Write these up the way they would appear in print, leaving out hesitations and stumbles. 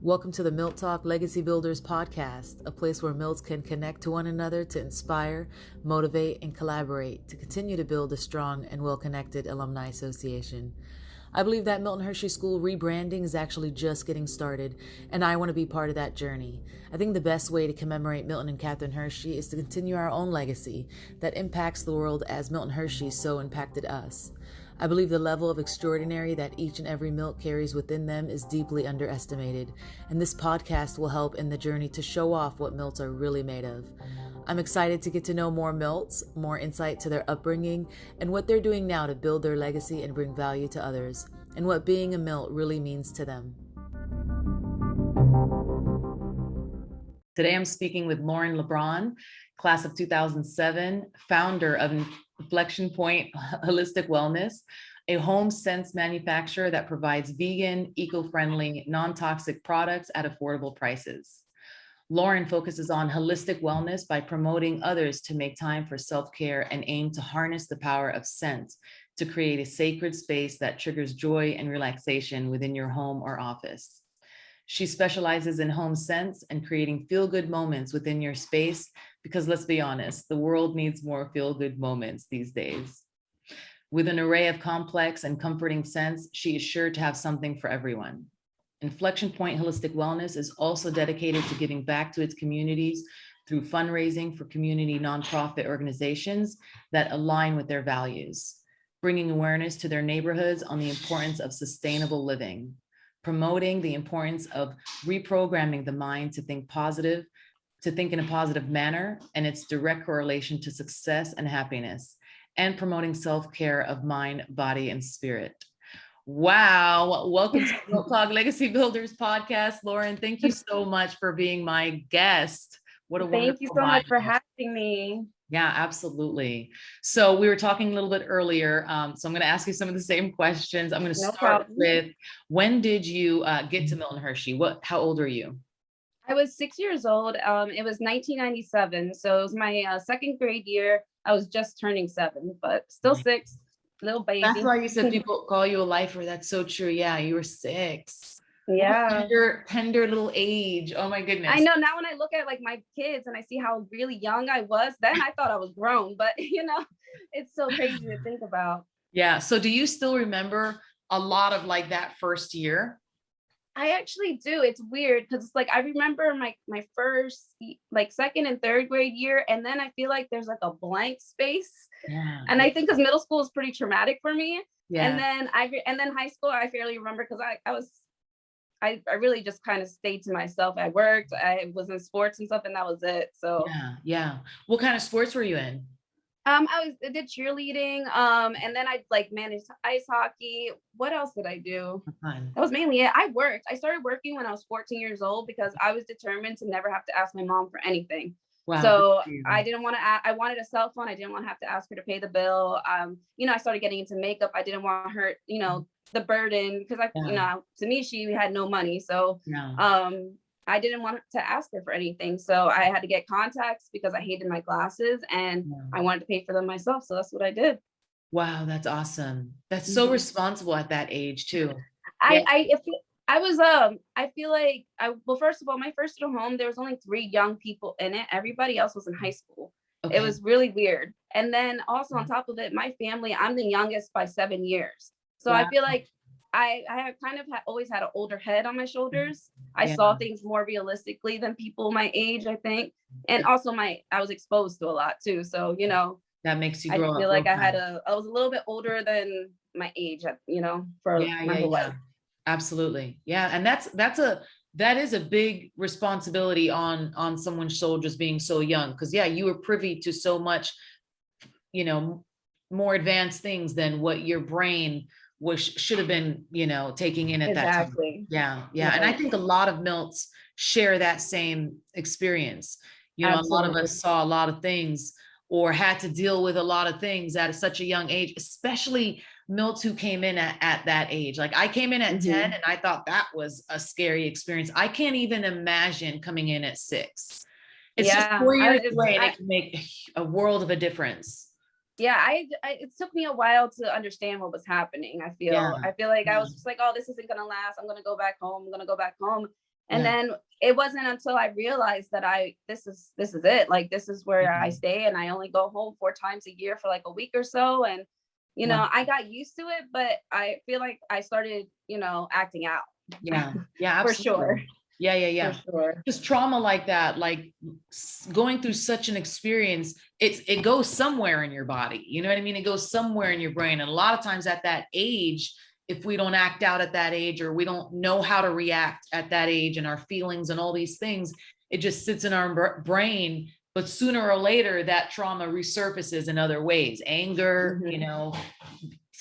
Welcome to the Milt Talk Legacy Builders podcast, a place where Milts can connect to one another to inspire, motivate, and collaborate to continue to build a strong and well-connected alumni association. I believe that Milton Hershey School rebranding is actually just getting started, and I want to be part of that journey. I think the best way to commemorate Milton and Catherine Hershey is to continue our own legacy that impacts the world as Milton Hershey so impacted us. I believe the level of extraordinary that each and every Milt carries within them is deeply underestimated, and this podcast will help in the journey to show off what Milts are really made of. I'm excited to get to know more Milts, more insight to their upbringing, and what they're doing now to build their legacy and bring value to others, and what being a Milt really means to them. Today I'm speaking with Lebron, class of 2007, founder of Inflection Point Holistic Wellness, a home sense manufacturer that provides vegan, eco-friendly, non-toxic products at affordable prices. Lauren focuses on holistic wellness by promoting others to make time for self-care and aim to harness the power of scent to create a sacred space that triggers joy and relaxation within your home or office. She specializes in home scents and creating feel-good moments within your space because let's be honest, the world needs more feel-good moments these days. With an array of complex and comforting scents, she is sure to have something for everyone. Inflection Point Holistic Wellness is also dedicated to giving back to its communities through fundraising for community nonprofit organizations that align with their values, bringing awareness to their neighborhoods on the importance of sustainable living, promoting the importance of reprogramming the mind to think positive, to think in a positive manner, and its direct correlation to success and happiness, and promoting self-care of mind, body, and spirit. Wow. Welcome to the Milt Talk Legacy Builders podcast. Lauren, thank you so much for being my guest. What a wonderful Thank you so much for having me. Yeah, absolutely. So we were talking a little bit earlier. So I'm going to ask you some of the same questions. I'm going to start with, when did you get to Milton Hershey? How old are you? I was 6 years old. It was 1997. So it was my second grade year. I was just turning 7, but still 6, little baby. That's why you said people call you a lifer. That's so true. Yeah, you were 6. Yeah. Tender little age. Oh my goodness. I know, now when I look at like my kids and I see how really young I was, then I thought I was grown, but it's so crazy to think about. Yeah. So do you still remember a lot of like that first year? I actually do. It's weird because it's like I remember my first like second and third grade year, and then I feel like there's like a blank space. Yeah. And I think because middle school is pretty traumatic for me. Yeah. And then high school I fairly remember because I really just kind of stayed to myself. I worked, I was in sports and stuff, and that was it. So yeah. What kind of sports were you in? I did cheerleading, and then I like managed ice hockey. What else did I do? That was mainly it. I worked. I started working when I was 14 years old because I was determined to never have to ask my mom for anything. Wow. So I didn't want to. I wanted a cell phone. I didn't want to have to ask her to pay the bill. I started getting into makeup. I didn't want her, the burden because to me she had no money. So I didn't want to ask her for anything. So I had to get contacts because I hated my glasses and I wanted to pay for them myself. So that's what I did. Wow, that's awesome. That's so responsible at that age too. I feel like first of all, my first little home, there was only 3 young people in it. Everybody else was in high school. Okay. It was really weird. And then also on top of it, my family, I'm the youngest by 7 years. So I feel like I have kind of always had an older head on my shoulders. I saw things more realistically than people my age, I think. And also I was exposed to a lot too. So, that makes you grow up. I feel like I was a little bit older than my age, for my whole life. Absolutely. Yeah. And that is a big responsibility on someone's shoulders being so young. Cause you were privy to so much, more advanced things than what your brain should have been, taking in at that time. Yeah. And I think a lot of Milts share that same experience. A lot of us saw a lot of things or had to deal with a lot of things at such a young age, especially Milts who came in at that age. Like I came in at 10 and I thought that was a scary experience. I can't even imagine coming in at 6. It's just 4 years away and it can make a world of a difference. Yeah, it took me a while to understand what was happening. I feel like I was just like, oh, this isn't gonna last. I'm gonna go back home. And then it wasn't until I realized that this is it. Like, this is where I stay, and I only go home 4 times a year for like a week or so. And, you know, I got used to it, but I feel like I started, you know, acting out. Yeah. Yeah. For Absolutely. sure. Yeah. Yeah. Yeah. For sure. Just trauma like that, like going through such an experience, it goes somewhere in your body. You know what I mean? It goes somewhere in your brain. And a lot of times at that age, if we don't act out at that age, or we don't know how to react at that age, and our feelings and all these things, it just sits in our brain. But sooner or later, that trauma resurfaces in other ways. Anger, you know,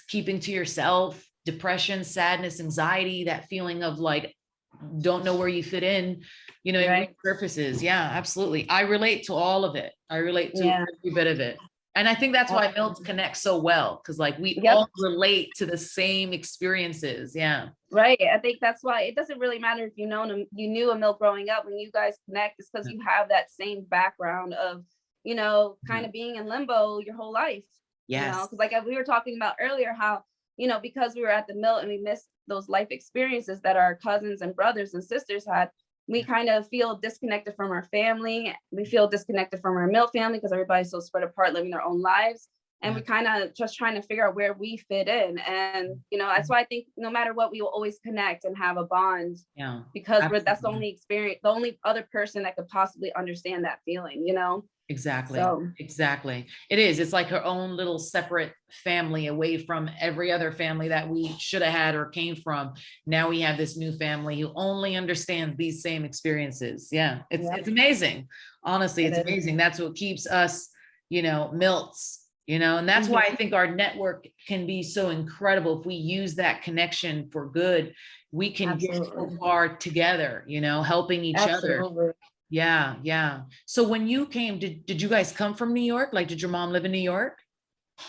keeping to yourself, depression, sadness, anxiety, that feeling of like, don't know where you fit in, you know, it resurfaces. Yeah, absolutely. I relate to all of it. I relate to every bit of it. And I think that's why Milt connects so well, because like we all relate to the same experiences. Yeah. Right. I think that's why it doesn't really matter if you knew a Milt growing up. When you guys connect, it's because you have that same background of, you know, kind of being in limbo your whole life. Yes. You know, because like we were talking about earlier, how, you know, because we were at the Milt and we missed those life experiences that our cousins and brothers and sisters had, we kind of feel disconnected from our family. We feel disconnected from our Milt family because everybody's so spread apart, living their own lives. And we kind of just trying to figure out where we fit in. And, you know, that's why I think no matter what, we will always connect and have a bond. Yeah. Because that's the only experience, the only other person that could possibly understand that feeling, you know? Exactly. So. Exactly. It is. It's like her own little separate family away from every other family that we should have had or came from. Now we have this new family who only understands these same experiences. Yeah. It's amazing. Honestly, it's amazing. That's what keeps us, you know, Milts, you know, and that's why I think our network can be so incredible. If we use that connection for good, we can get so far together, you know, helping each other. Yeah. Yeah. So when you came, did you guys come from New York? Like, did your mom live in New York?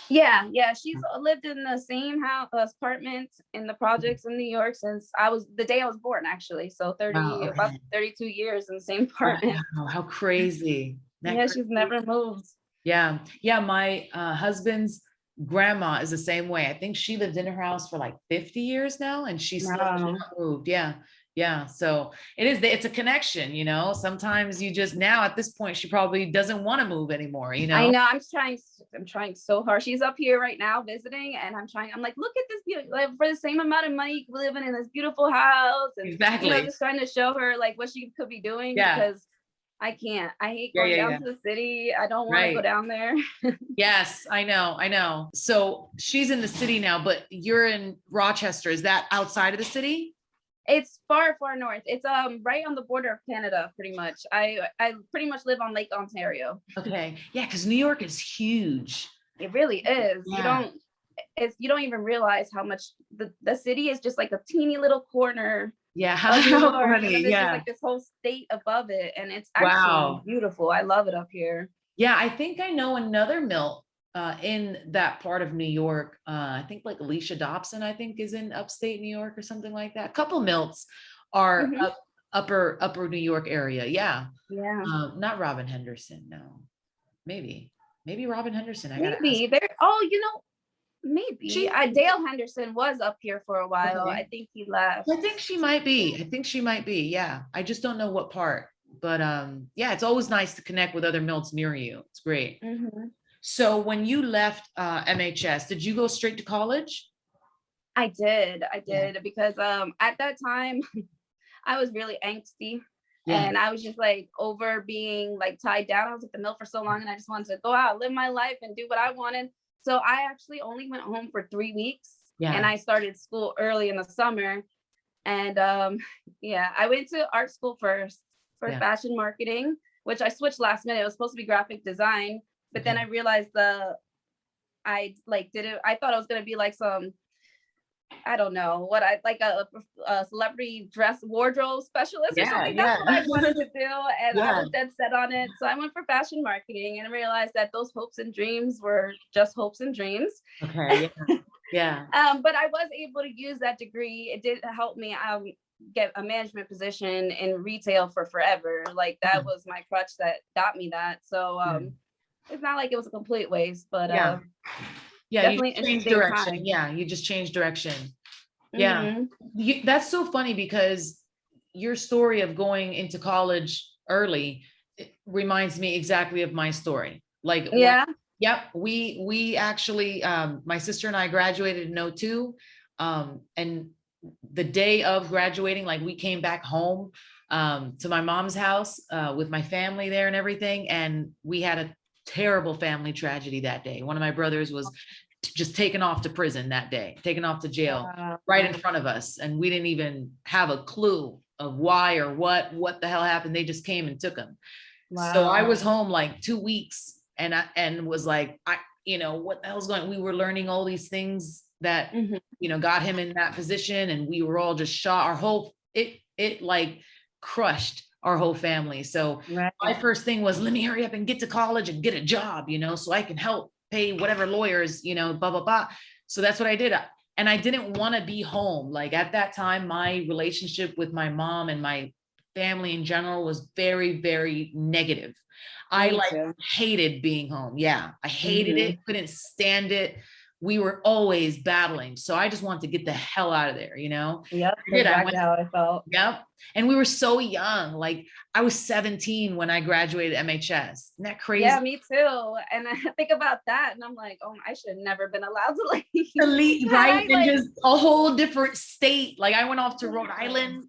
Yeah. Yeah. She's lived in the same house, apartment in the projects in New York since the day I was born, actually. So about 32 years in the same apartment. Wow, how crazy. She's never moved. Yeah. Yeah. My husband's grandma is the same way. I think she lived in her house for like 50 years now, and she still hasn't moved. Yeah. Yeah. So it's a connection, you know. Sometimes you just, now at this point, she probably doesn't want to move anymore, you know. I know. I'm trying so hard. She's up here right now visiting, and I'm like, look at this beauty, like, for the same amount of money, living in this beautiful house. And, exactly. You know, just trying to show her like what she could be doing, because I can't. I hate going down to the city. I don't want to go down there. Yes, I know. I know. So she's in the city now, but you're in Rochester. Is that outside of the city? It's far, far north. It's right on the border of Canada, pretty much. I pretty much live on Lake Ontario. Okay. Yeah, because New York is huge. It really is. Yeah. You don't even realize how much the city is just like a teeny little corner. Yeah, how funny. Just like this whole state above it, and it's actually beautiful. I love it up here. Yeah, I think I know another Milt in that part of New York. I think like Alicia Dobson, I think, is in upstate New York or something like that. A couple Milts are upper New York area. Yeah. Yeah. Not Robin Henderson. No, maybe Robin Henderson. Maybe there. Oh, you know. Maybe Dale Henderson was up here for a while. I think he left. I think she might be. Yeah. I just don't know what part, but yeah, it's always nice to connect with other Milts near you. It's great. So when you left MHS, did you go straight to college? I did because at that time I was really angsty. And I was just like over being like tied down. I was at the Milt for so long, and I just wanted to go out, live my life, and do what I wanted. So I actually only went home for 3 weeks, and I started school early in the summer. And I went to art school first for fashion marketing, which I switched last minute. It was supposed to be graphic design, but then I realized I thought I was going to be like some, I don't know what a celebrity dress wardrobe specialist or something. That's what I wanted to do. And I was dead set on it. So I went for fashion marketing and realized that those hopes and dreams were just hopes and dreams. Okay. Yeah. But I was able to use that degree. It did help me get a management position in retail for forever. Like that was my crutch that got me that. So it's not like it was a complete waste, but you changed direction. Yeah, you just changed direction. Yeah, that's so funny because your story of going into college early, it reminds me exactly of my story. Like, Yeah. Yep, we actually, my sister and I graduated in '02, and the day of graduating, like we came back home to my mom's house with my family there and everything, and we had a terrible family tragedy that day. One of my brothers was just taken off to prison that day, taken off to jail right in front of us, and we didn't even have a clue of why or what the hell happened. They just came and took him. So I was home like 2 weeks, and was like, what the hell's going on? We were learning all these things that, got him in that position, and we were all just shocked. Our whole, it like crushed our whole family. So my first thing was, let me hurry up and get to college and get a job, so I can help pay whatever lawyers, blah, blah, blah. So that's what I did. And I didn't want to be home. Like at that time, my relationship with my mom and my family in general was very, very negative. I hated being home. Yeah, I hated it, couldn't stand it. We were always battling. So I just wanted to get the hell out of there, Yep, exactly how I felt. Yep. And we were so young. Like I was 17 when I graduated MHS. Isn't that crazy? Yeah, me too. And I think about that and I'm like, oh, I should have never been allowed to leave. Right. And just a whole different state. Like I went off to Rhode Island,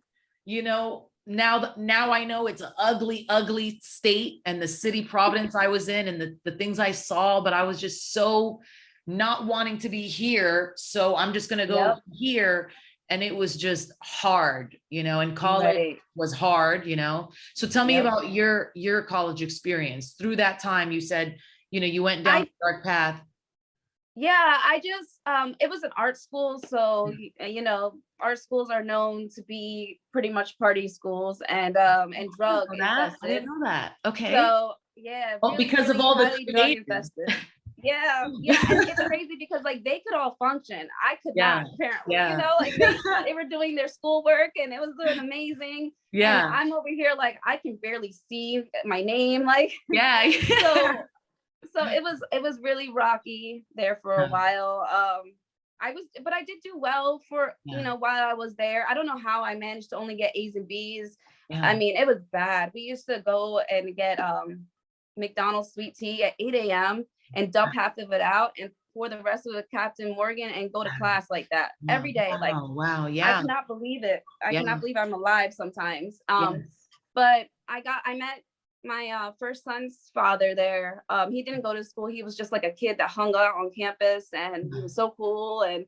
now I know it's an ugly, ugly state, and the city Providence I was in, and the things I saw, but I was just so not wanting to be here. So I'm just going to go here. And it was just hard, and college was hard, So tell me about your college experience through that time. You said, you went down the dark path. Yeah, I just, it was an art school. So, art schools are known to be pretty much party schools and drug infested. I didn't know that. Okay. So yeah. Really, because of all the drug infested. Yeah. And it's crazy because they could all function. I could not, apparently, they were doing their schoolwork and it was doing amazing. Yeah. And I'm over here, I can barely see my name. So it was really rocky there for a while. But I did do well for, while I was there. I don't know how I managed to only get A's and B's. Yeah. I mean, it was bad. We used to go and get McDonald's sweet tea at 8 a.m. and dump half of it out and pour the rest of it Captain Morgan and go to class like that every day. Wow. Yeah. I cannot believe it. I cannot believe I'm alive sometimes. But I met my first son's father there. He didn't go to school. He was just like a kid that hung out on campus, and he was so cool and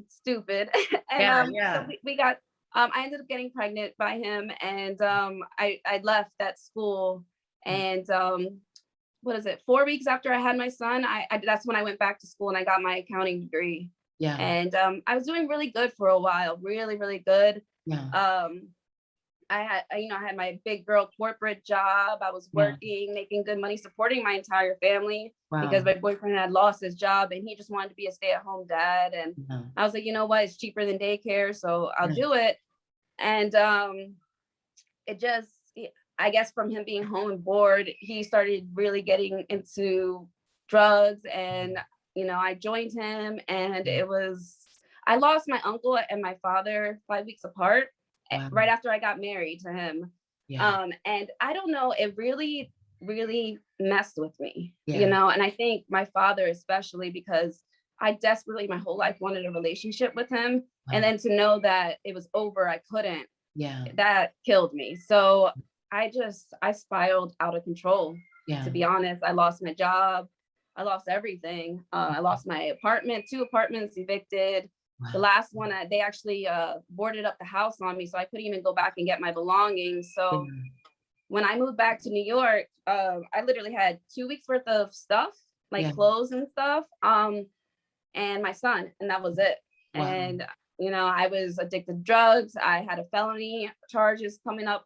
stupid. And so we got I ended up getting pregnant by him, and I left that school, and 4 weeks after I had my son, I that's when I went back to school and I got my accounting degree. And I was doing really good for a while, really, really good. I had my big girl corporate job. I was working, making good money, supporting my entire family because my boyfriend had lost his job and he just wanted to be a stay-at-home dad. And I was like, you know what? It's cheaper than daycare, so I'll do it. And it just, I guess from him being home and bored, he started really getting into drugs. And, I joined him, and I lost my uncle and my father 5 weeks apart. Right after I got married to him. And I don't know, it really, really messed with me, and I think my father, especially because I desperately my whole life wanted a relationship with him. And then to know that it was over, I couldn't, that killed me. So I spiraled out of control. To be honest, I lost my job. I lost everything. I lost my apartment, 2 apartments evicted. The last one, they actually boarded up the house on me, so I couldn't even go back and get my belongings. So when I moved back to New York, I literally had 2 weeks worth of stuff, clothes and stuff, and my son, and that was it. And I was addicted to drugs. I had a felony charges coming up.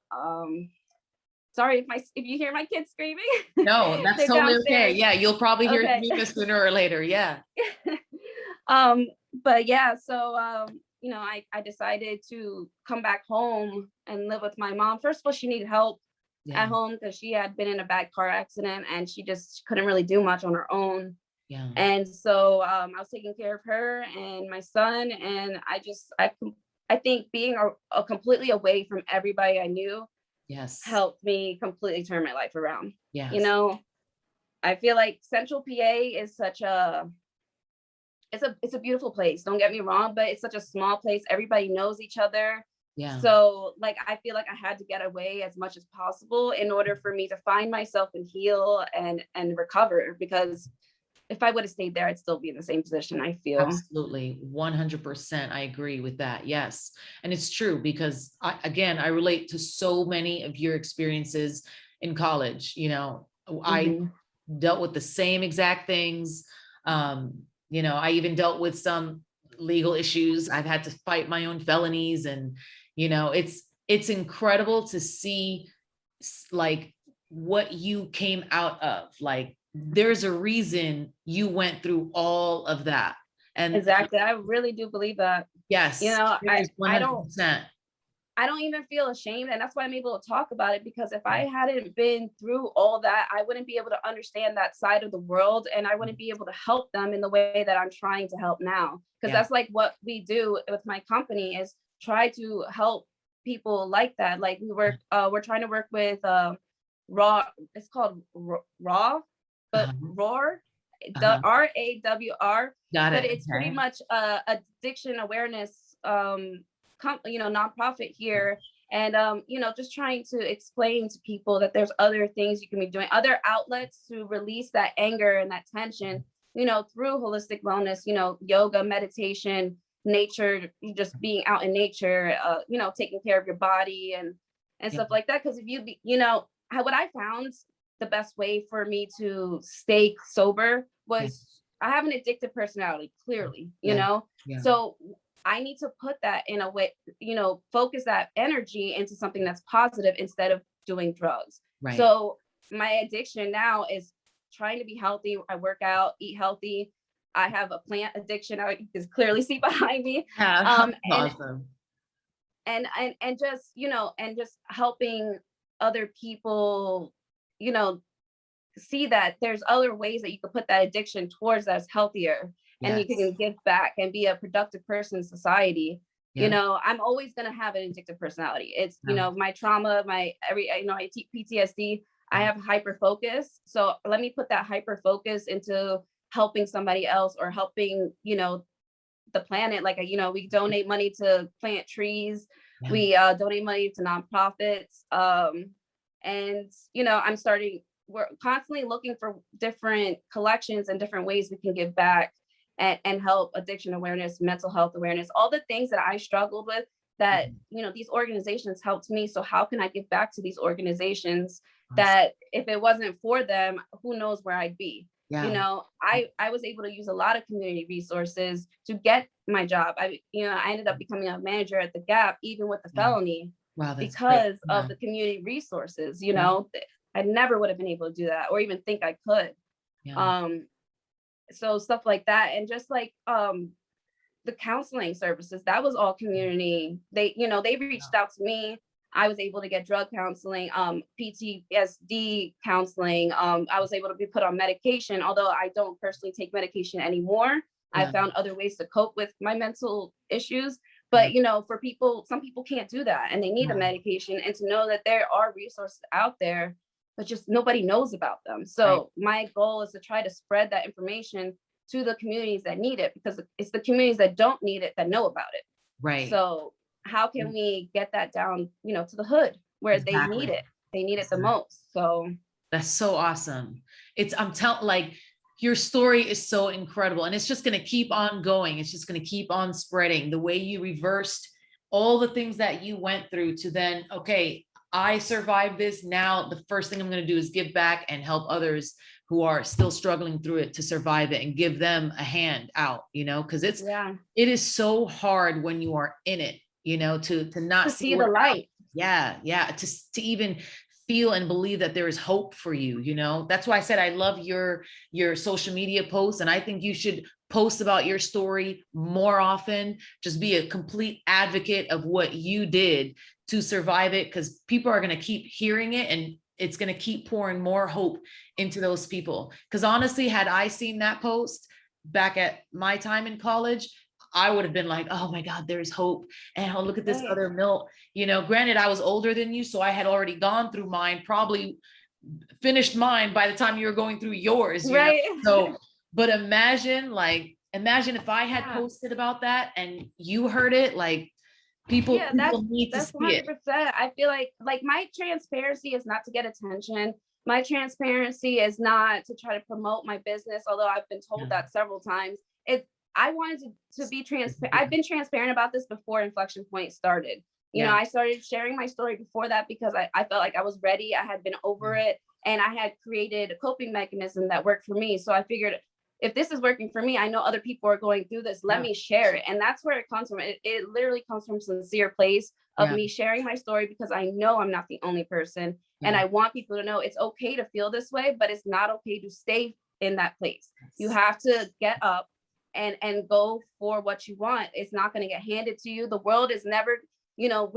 Sorry if you hear my kids screaming. No, that's totally okay. Yeah, you'll probably hear it sooner or later. Yeah. But yeah, so I decided to come back home and live with my mom. First of all, she needed help at home because she had been in a bad car accident and she just couldn't really do much on her own. And so I was taking care of her and my son, and I I think being a completely away from everybody I knew Yes. helped me completely turn my life around. Yes. You know, I feel like Central PA is such a, it's a beautiful place. Don't get me wrong, but it's such a small place. Everybody knows each other. Yeah. So like, I feel like I had to get away as much as possible in order for me to find myself and heal and recover, because if I would have stayed there, I'd still be in the same position, I feel. Absolutely. 100%. I agree with that. Yes. And it's true because I relate to so many of your experiences in college. You know, I dealt with the same exact things. You know, I even dealt with some legal issues. I've had to fight my own felonies, and, you know, it's incredible to see like what you came out of. Like, there's a reason you went through all of that. And exactly, I really do believe that. yes, You know, I don't 100%. even feel ashamed, and that's why I'm able to talk about it, because if I hadn't been through all that, I wouldn't be able to understand that side of the world, and I wouldn't be able to help them in the way that I'm trying to help now. Because that's like what we do with my company, is try to help people like that. Like we're trying to work with raw, it's called raw, but RAWR, RAWR, Got but it. it's Okay. pretty much addiction awareness nonprofit here. And just trying to explain to people that there's other things you can be doing, other outlets to release that anger and that tension, through holistic wellness, yoga, meditation, nature, just being out in nature, taking care of your body and stuff like that. Because if you what I found the best way for me to stay sober was, I have an addictive personality, clearly, so I need to put that in a way, focus that energy into something that's positive instead of doing drugs. Right. So my addiction now is trying to be healthy. I work out, eat healthy. I have a plant addiction. You can clearly see behind me. Awesome. And just helping other people, see that there's other ways that you could put that addiction towards that's healthier. And you can give back and be a productive person in society. I'm always going to have an addictive personality. It's, my trauma, I teach PTSD, I have hyper focus. So let me put that hyper focus into helping somebody else, or helping, the planet. Like, we donate money to plant trees. We donate money to nonprofits. We're constantly looking for different collections and different ways we can give back and help addiction awareness, mental health awareness, all the things that I struggled with that, these organizations helped me. So how can I give back to these organizations that if it wasn't for them, who knows where I'd be? I was able to use a lot of community resources to get my job. I ended up becoming a manager at the Gap, even with the felony, because of the community resources. I never would have been able to do that, or even think I could. So stuff like that. And just like the counseling services, that was all community. They reached out to me. I was able to get drug counseling, PTSD counseling. I was able to be put on medication, although I don't personally take medication anymore. I found other ways to cope with my mental issues. But, for people, some people can't do that, and they need a medication, and to know that there are resources out there, but just nobody knows about them. So my goal is to try to spread that information to the communities that need it, because it's the communities that don't need it that know about it. Right. So how can we get that down, to the hood where they need it? They need it the most. So that's so awesome. I'm telling, like, your story is so incredible, and it's just going to keep on going. It's just going to keep on spreading. The way you reversed all the things that you went through to then, okay, I survived this. Now the first thing I'm going to do is give back and help others who are still struggling through it to survive it, and give them a hand out, because it is so hard when you are in it, to not see the light. To even feel and believe that there is hope for you. That's why I said I love your social media posts, and I think you should post about your story more often. Just be a complete advocate of what you did to survive it, because people are going to keep hearing it, and it's going to keep pouring more hope into those people. Because honestly, had I seen that post back at my time in college, I would have been like, oh my God, there's hope. And oh, look at this Right. other Milt. You know, granted, I was older than you, so I had already gone through mine, probably finished mine by the time you were going through yours, you know? Right. So, but imagine if I had Yeah. posted about that and you heard it, like people Yeah, need to that's see it. 100%. I feel like my transparency is not to get attention. My transparency is not to try to promote my business, although I've been told Yeah. that several times. I wanted to be transparent. I've been transparent about this before Inflection Point started. You know, Yeah. I started sharing my story before that because I felt like I was ready. I had been over it, and I had created a coping mechanism that worked for me. So I figured, if this is working for me, I know other people are going through this. Let me share it. And that's where it comes from. It literally comes from a sincere place of me sharing my story, because I know I'm not the only person. And I want people to know it's okay to feel this way, but it's not okay to stay in that place. You have to get up and go for what you want. It's not going to get handed to you. The world is never, you know,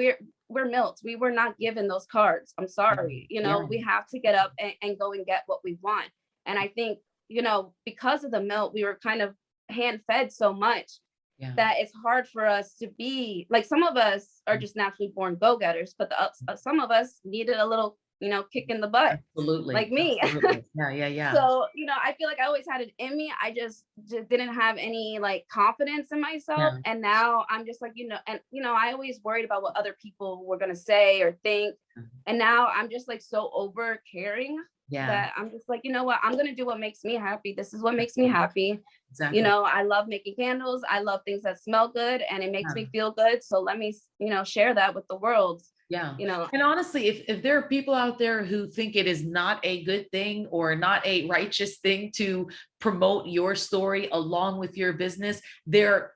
we're Milt. We were not given those cards. I'm sorry. You know, we have to get up and go and get what we want. And I think, you know, because of the Milt, we were kind of hand fed so much that it's hard for us to be like, some of us are just naturally born go-getters, but some of us needed a little, you know, kick in the butt. Absolutely. Like me. Absolutely. Yeah. So, you know, I feel like I always had it in me. I just didn't have any like confidence in myself. And now I'm just like, you know, and, you know, I always worried about what other people were going to say or think. And now I'm just like so over caring that I'm just like, you know what, I'm going to do what makes me happy. This is what makes me happy. Exactly. You know, I love making candles. I love things that smell good and it makes me feel good. So let me, you know, share that with the world. Yeah. You know, and honestly, if there are people out there who think it is not a good thing or not a righteous thing to promote your story along with your business, they're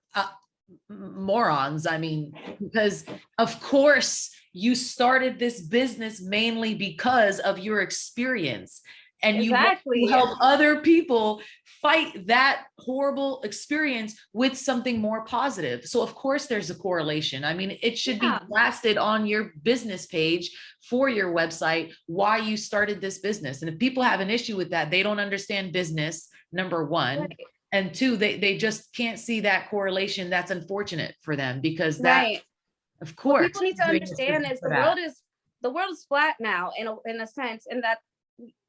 morons. I mean, because of course you started this business mainly because of your experience, and you help other people fight that horrible experience with something more positive. So of course there's a correlation. I mean, it should be blasted on your business page for your website why you started this business. And if people have an issue with that, they don't understand business, number one. And two, they just can't see that correlation. That's unfortunate for them, because that, of course, what people need to understand is the world is flat now in a sense, and that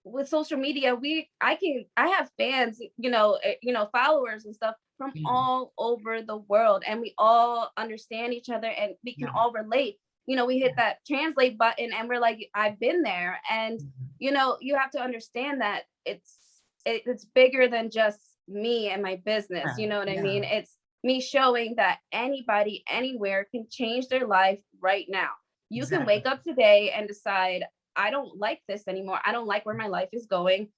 with social media, I have fans, you know, followers and stuff from all over the world, and we all understand each other and we can all relate. You know, we hit that translate button and we're like, I've been there. And, you know, you have to understand that it's bigger than just me and my business. You know what I mean? It's me showing that anybody, anywhere can change their life right now. You can wake up today and decide, I don't like this anymore. I don't like where my life is going.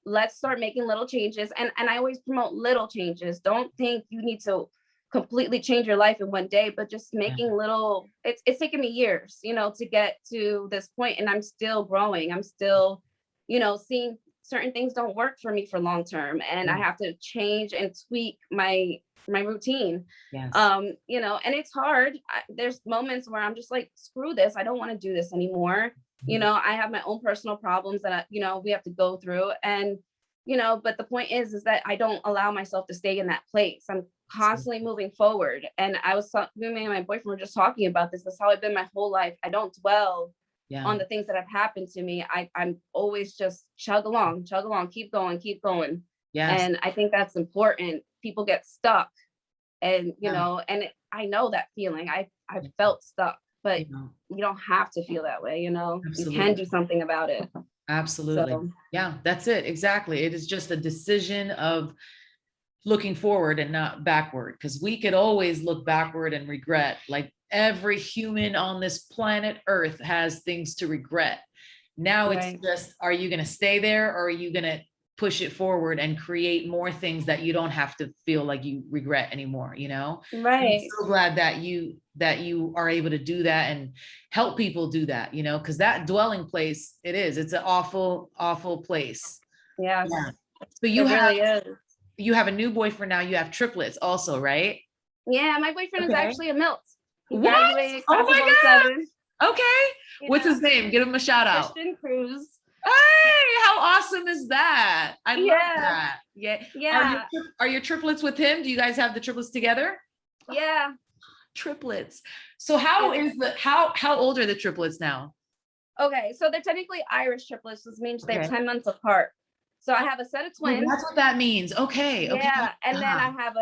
Let's start making little changes. And I always promote little changes. Don't think you need to completely change your life in one day, but just making little, it's taken me years, you know, to get to this point, and I'm still growing. I'm still, you know, seeing certain things don't work for me for long term, and I have to change and tweak my routine. You know, and it's hard. There's moments where I'm just like, screw this. I don't want to do this anymore. You know, I have my own personal problems that you know, we have to go through. And, you know, but the point is that I don't allow myself to stay in that place. I'm constantly moving forward. And me and my boyfriend were just talking about this. That's how I've been my whole life. I don't dwell on the things that have happened to me. I'm always just chug along, keep going. And I think that's important. People get stuck, and, you know, and I know that feeling. I felt stuck, but you don't have to feel that way. You know, you can do something about it. Absolutely. So, yeah, that's it. Exactly. It is just a decision of looking forward and not backward, because we could always look backward and regret. Like every human on this planet Earth has things to regret. Now it's just, are you going to stay there, or are you going to push it forward and create more things that you don't have to feel like you regret anymore, you know? I'm so glad that you are able to do that and help people do that, you know, because that dwelling place, it's an awful, awful place. Yeah. So you have a new boyfriend now. You have triplets also, right? Yeah, my boyfriend is actually a Milt. He graduated class of 07. Okay. Yeah. What's his name? Give him a shout out. Christian Cruz. Hey, how awesome is that? I love that. Yeah. Yeah. Are your triplets with him? Do you guys have the triplets together? Yeah. Triplets. So how old are the triplets now? Okay, so they're technically Irish triplets, which means they're Okay. 10 months apart. So I have a set of Oh, twins. that's what that means. Okay. Okay. Yeah, and then I have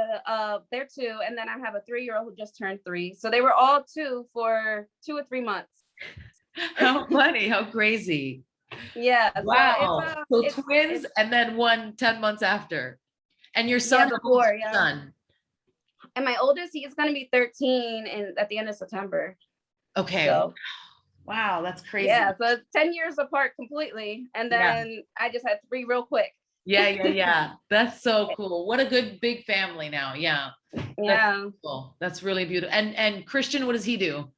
they're 2, and then I have a 3-year-old who just turned 3. So they were all 2 for 2 or 3 months. How funny, how crazy. Yeah. Wow. So So it's twins and then one 10 months after. And your son, before, yeah. son. And my oldest, he's gonna be 13 at the end of September. Okay. So wow, that's crazy. yeah, so 10 years apart completely. And then I just had 3 real quick. Yeah. That's so cool. What a good big family now. Yeah. Yeah. Cool. That's really beautiful. And Christian, what does he do?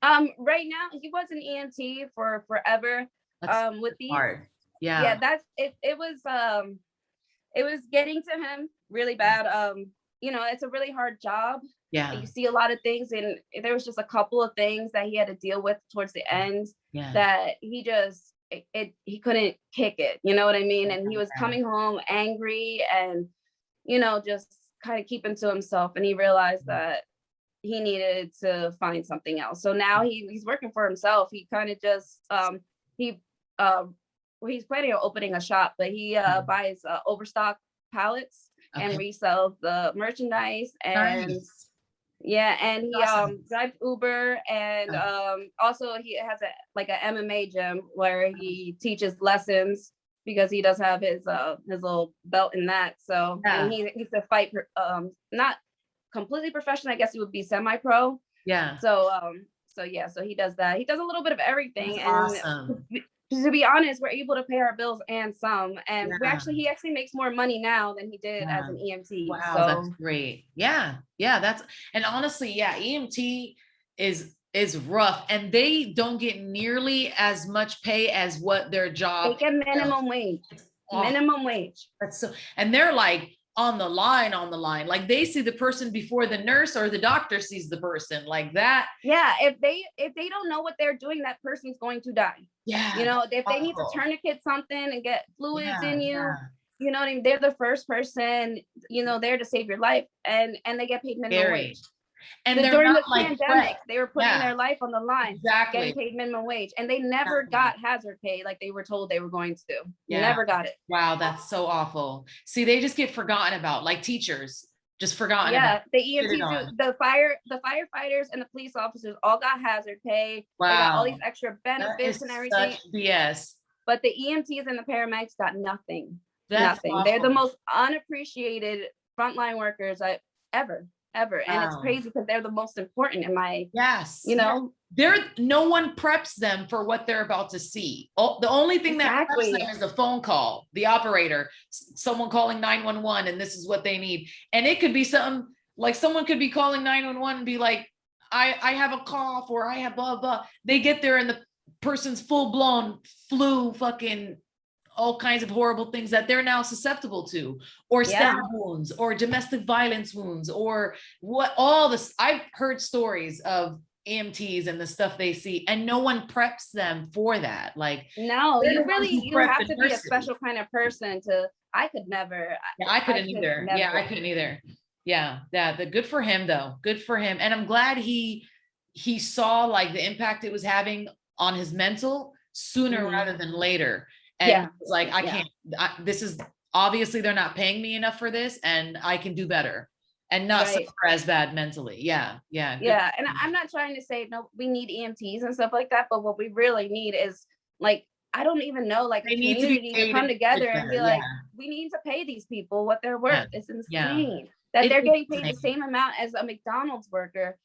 Right now he was an EMT for forever. That's With these hard. Yeah. Yeah, that's it. It was getting to him really bad. It's a really hard job. Yeah. You see a lot of things, and there was just a couple of things that he had to deal with towards the end that he just he couldn't kick it. You know what I mean? And he was coming home angry and just kind of keeping to himself. And he realized that he needed to find something else. So now he's working for himself. He kind of just he's planning on opening a shop, but he buys overstock pallets and resells the merchandise. And Nice. yeah, and he Awesome. drives Uber, and also he has a MMA gym where he teaches lessons because he does have his little belt in that. So and he's a fight not completely professional, I guess he would be semi-pro. Yeah. So so he does that. He does a little bit of everything. That's and awesome. to be honest, we're able to pay our bills and some. And he actually makes more money now than he did as an EMT. Wow, so that's great. Yeah, that's, and honestly, EMT is rough, and they don't get nearly as much pay as what their job. They get minimum wage. Minimum wage. That's so, and they're like on the line, like they see the person before the nurse or the doctor sees the person, like that. Yeah, if they don't know what they're doing, that person's going to die. Yeah, if they need to tourniquet something and get fluids in you, you know what I mean, they're the first person there to save your life, and they get paid minimum wage. And during the pandemic, they were putting their life on the line, getting paid minimum wage, and they never got hazard pay like they were told they were going to. Never got it. Wow, that's so awful. See, they just get forgotten about, like teachers, just forgotten. Yeah, the EMTs, the firefighters, and the police officers all got hazard pay. Wow, they got all these extra benefits and everything. Such BS. But the EMTs and the paramedics got nothing. That's nothing. Awful. They're the most unappreciated frontline workers ever. And it's crazy because they're the most important in my no one preps them for what they're about to see. The only thing that preps them is a phone call, the operator, someone calling 911, and this is what they need. And it could be something like someone could be calling 911 and be like, I have a cough, or I have blah blah. They get there and the person's full-blown flu, fucking all kinds of horrible things that they're now susceptible to, or stab wounds, or domestic violence wounds, or what, all this. I've heard stories of EMTs and the stuff they see, and no one preps them for that. Like, no, you have to be a special kind of person to. I could never. I couldn't either. Yeah, I couldn't either. Yeah. The good for him though. Good for him. And I'm glad he saw like the impact it was having on his mental sooner rather than later. And it's like, I can't, this is obviously they're not paying me enough for this, and I can do better and not suffer as bad mentally. Yeah. And I'm not trying to say, no, we need EMTs and stuff like that. But what we really need is, like, I don't even know, like, the community to come together and be like, we need to pay these people what they're worth. It's insane that they're getting paid the same amount as a McDonald's worker,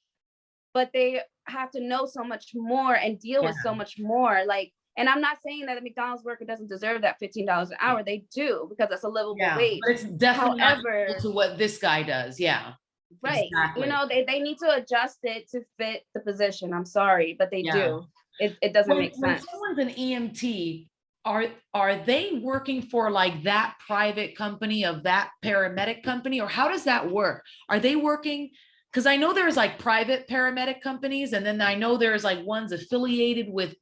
but they have to know so much more and deal with so much more. Like, and I'm not saying that a McDonald's worker doesn't deserve that $15 an hour. They do, because it's a livable wage. But it's definitely not equal to what this guy does. Yeah. Right. Exactly. They need to adjust it to fit the position. I'm sorry, but they do. It doesn't make sense. When someone's an EMT, are they working for like that private company of that paramedic company, or how does that work? Are they working? Because I know there's like private paramedic companies, and then I know there's like ones affiliated with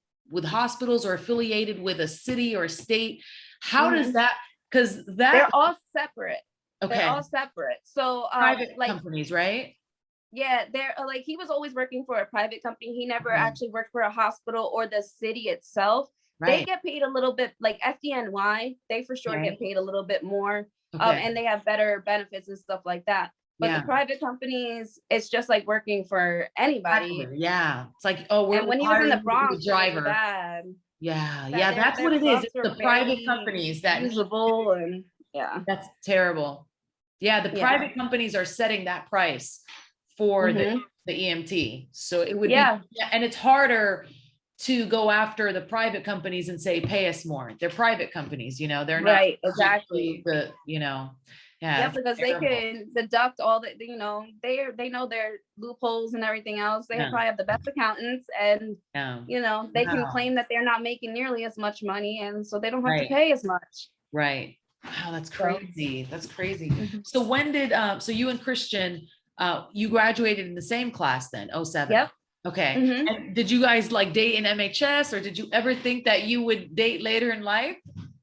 hospitals or affiliated with a city or state. How does that, because they're all separate. Okay. They're all separate. So private companies, right? Yeah, they're like, he was always working for a private company. He never actually worked for a hospital or the city itself. They Right. get paid a little bit, like FDNY, they for sure Right. get paid a little bit more. Okay. And they have better benefits and stuff like that. But the Yeah. private companies, it's just like working for anybody. Yeah. It's like, oh, And we're when he was in the hiring you to be a Bronx, it was driver. bad. Yeah. That Yeah. That's what their it is. Bronx It's are the private barely companies that need, usable, and yeah. that's terrible. Yeah. The Yeah. private companies are setting that price for the EMT. So it would be, Yeah. and it's harder to go after the private companies and say, pay us more. They're private companies, you know, they're not Right, exactly. the, you know, yeah. Yeah, It's because they terrible. can deduct all the, you know, they know their loopholes and everything else. They Yeah. probably have the best accountants, and Yeah. you know, they can Wow. claim that they're not making nearly as much money, and so they don't have to Right. pay as much. Right. Wow, that's So, crazy. That's crazy. mhm. So when did so you and Christian you graduated in the same class then, 07? Yep. Okay. Hmm. And did you guys like date in MHS, or did you ever think that you would date later in life?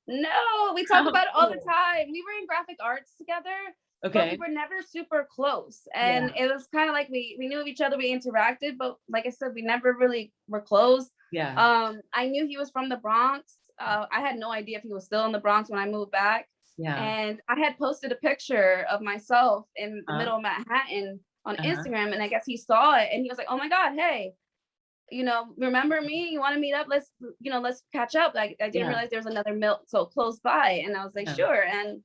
No, we talk How about it all the cool. time. We were in graphic arts together, but we Okay. were never super close. Yeah. And it was kind of like we knew of each other, we interacted, but like I said, we never really were close. Yeah. I knew he was from the Bronx. I had no idea if he was still in the Bronx when I moved back. Yeah. And I had posted a picture of myself in the Uh, middle of Manhattan on uh-huh. Instagram, and I guess he saw it and he was like, "Oh my God, hey, you know, remember me? You want to meet up? Let's, you know, let's catch up." Like, I didn't Yeah. realize there was another Milt so close by, and I was like, Yeah. "Sure." And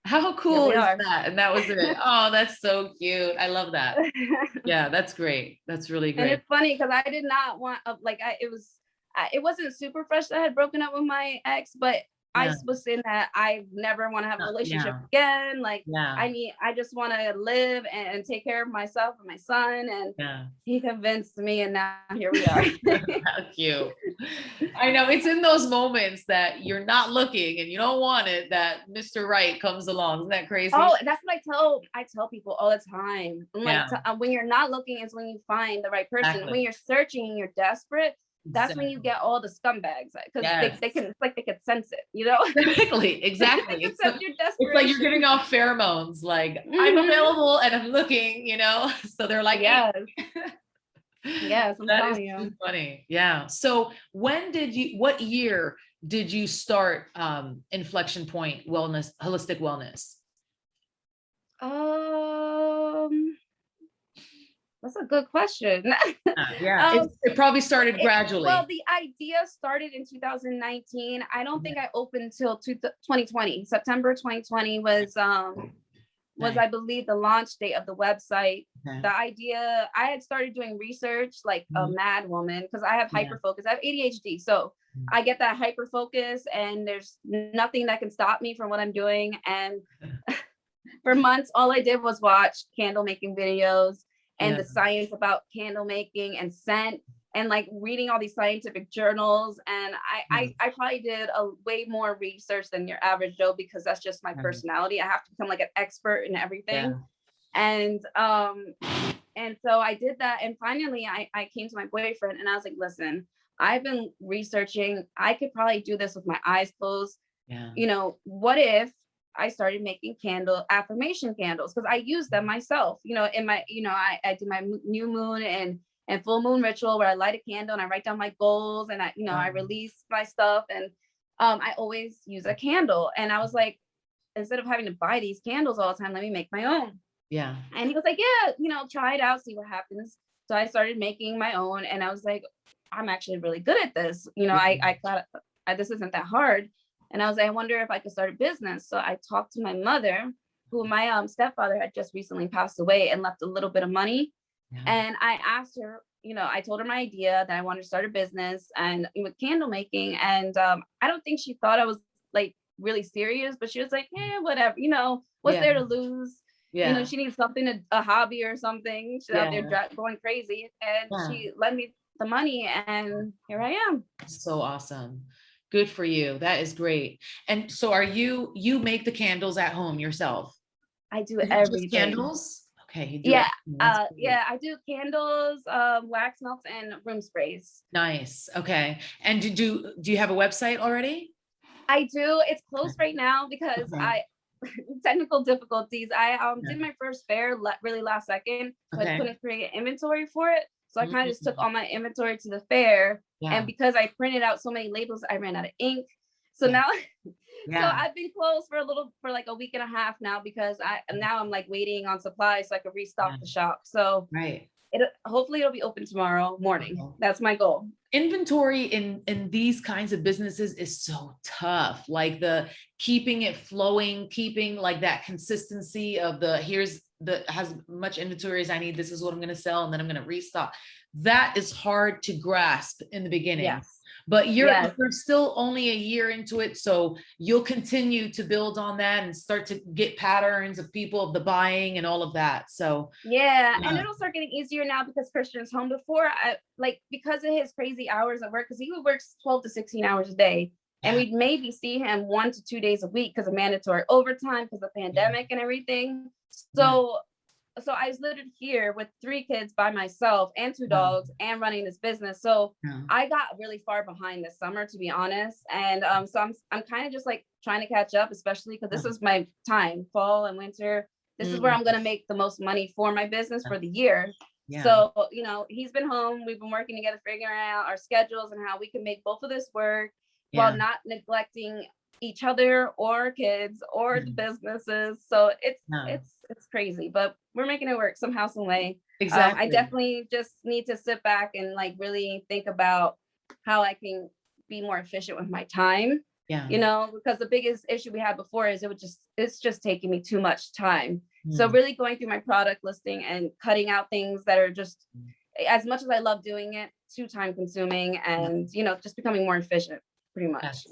How here cool we is are. that? And that was it. Oh, that's so cute. I love that. Yeah, that's great. That's really And great. it's funny because I did not want like it wasn't super fresh that I had broken up with my ex, but I Yeah. was saying that I never want to have a relationship Yeah. again. Like, Yeah. I just want to live and take care of myself and my son. And Yeah. he convinced me, and now here we are. How cute. I know, it's in those moments that you're not looking and you don't want it that Mr. Right comes along. Isn't that crazy? Oh, that's what I tell people all the time. I'm like, Yeah. when you're not looking is when you find the right person. Exactly. When you're searching and you're desperate, that's when you Exactly. get all the scumbags, because Yes. they can, it's like they can sense it, you know? Exactly. Exactly. They can It's sense your like you're desperation. giving off pheromones, like I'm Mhm. available and I'm looking, you know? So they're like, hey. Yes. Yes, I'm That is telling too you. funny. Yeah. So what year did you start Inflection Point Wellness, Holistic Wellness? Um, that's a good question. Yeah, it probably started Well, gradually. the idea started in 2019. I don't think I opened till 2020. September 2020 was Nice. I believe the launch date of the website. Okay. The idea, I had started doing research like a mad woman, because I have Yeah. hyper focus. I have ADHD. So I get that hyper focus, and there's nothing that can stop me from what I'm doing. And for months, all I did was watch candle making videos and Yeah. the science about candle making and scent, and like reading all these scientific journals. And I probably did a way more research than your average Joe, because that's just my personality. I have to become like an expert in everything. And so I did that. And finally I came to my boyfriend and I was like, listen, I've been researching. I could probably do this with my eyes closed. Yeah. You know, what if I started making affirmation candles? Because I use them myself, you know, in my, you know, I do my new moon and full moon ritual where I light a candle and I write down my goals, and I, you know, I release my stuff. And I always use a candle. And I was like, instead of having to buy these candles all the time, let me make my own. Yeah. And he was like, yeah, you know, try it out, see what happens. So I started making my own, and I was like, I'm actually really good at this. You know, I thought this isn't that hard. And I was like, I wonder if I could start a business. So I talked to my mother, who my stepfather had just recently passed away and left a little bit of money. Yeah. And I asked her, you know, I told her my idea that I wanted to start a business and with candle making. And I don't think she thought I was like really serious, but she was like, yeah, whatever, you know, what's there to lose? Yeah. You know, she needs something, a hobby or something. She's out there going crazy. And she lent me the money, and here I am. So awesome. Good for you. That is great. And so you make the candles at home yourself? I do Is it everything. just candles? Okay, you do Yeah. everything. Yeah, I do candles, wax melts, and room sprays. Nice. Okay. And do you have a website already? I do. It's closed right now because Okay. technical difficulties. I did my first fair really last second, so I couldn't create an inventory for it. So I kind of just took all my inventory to the fair. And because I printed out so many labels, I ran out of ink. So now, so I've been closed for like a week and a half now, because I'm like waiting on supplies so I can restock the shop. So hopefully it'll be open tomorrow morning. That's my goal. Inventory in these kinds of businesses is so tough. Like the keeping it flowing, keeping like that consistency of has much inventory as I need. This is what I'm going to sell, and then I'm going to restock. That is hard to grasp in the beginning. Yes. But you're still only a year into it, so you'll continue to build on that and start to get patterns of people, of the buying and all of that. So and it'll start getting easier now because Christian's home. Before, because of his crazy hours at work, because he works 12 to 16 hours a day, and we'd maybe see him 1 to 2 days a week because of mandatory overtime, because of the pandemic and everything. So I was literally here with 3 kids by myself and 2 dogs and running this business. So I got really far behind this summer, to be honest. And so I'm kind of just like trying to catch up, especially because this is my time, fall and winter. This is where I'm going to make the most money for my business for the year. So, he's been home. We've been working together, figuring out our schedules and how we can make both of this work while not neglecting each other or kids or the businesses. So it's crazy, but we're making it work somehow, some way. I definitely just need to sit back and like really think about how I can be more efficient with my time. Because the biggest issue we had before is it's just taking me too much time. So really going through my product listing and cutting out things that are just, as much as I love doing it, too time consuming, and just becoming more efficient, pretty much. Yes.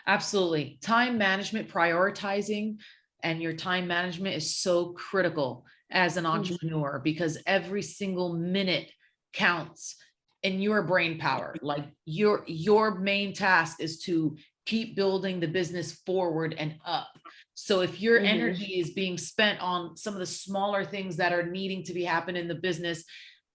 Absolutely. Time management, prioritizing, and your time management is so critical as an entrepreneur, because every single minute counts in your brain power. Like your main task is to keep building the business forward and up. So if your energy is being spent on some of the smaller things that are needing to be happen in the business,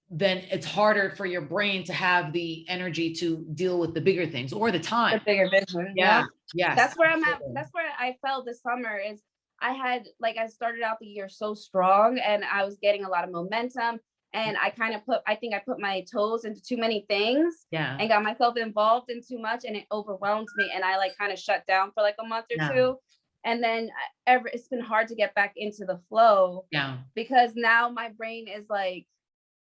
then it's harder for your brain to have the energy to deal with the bigger things or the time. The bigger vision. Yeah. Yes. That's where I'm at. That's where I felt this summer is I started out the year so strong, and I was getting a lot of momentum, and I think I put my toes into too many things and got myself involved in too much, and it overwhelmed me. And I kind of shut down for like a month or two. And then it's been hard to get back into the flow because now my brain is like,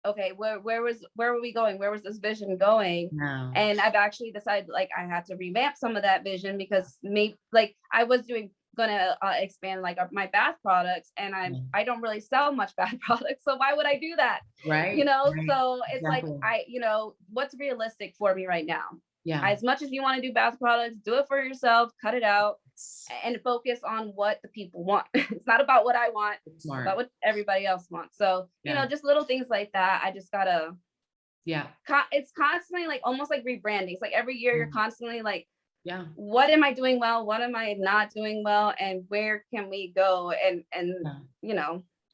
okay, where were we going? Where was this vision going? And I've actually decided I had to revamp some of that vision, because maybe I was gonna expand my bath products, and I don't really sell much bath products, so why would I do that? Right. So it's what's realistic for me right now. As much as you want to do bath products, do it for yourself, cut it out, and focus on what the people want. It's not about what I want, it's about what everybody else wants. So just little things like that. I just gotta it's constantly almost like rebranding. It's every year you're constantly what am I doing well, what am I not doing well, and where can we go, and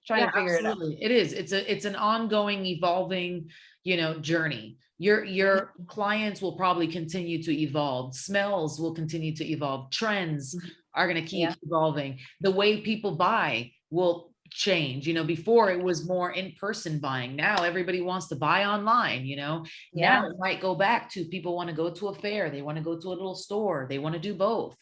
trying to figure it out. It is. It's an ongoing, evolving, journey. Your clients will probably continue to evolve. Smells will continue to evolve. Trends are going to keep evolving. The way people buy will change. Before it was more in-person buying. Now everybody wants to buy online. Now it might go back to people want to go to a fair. They want to go to a little store. They want to do both.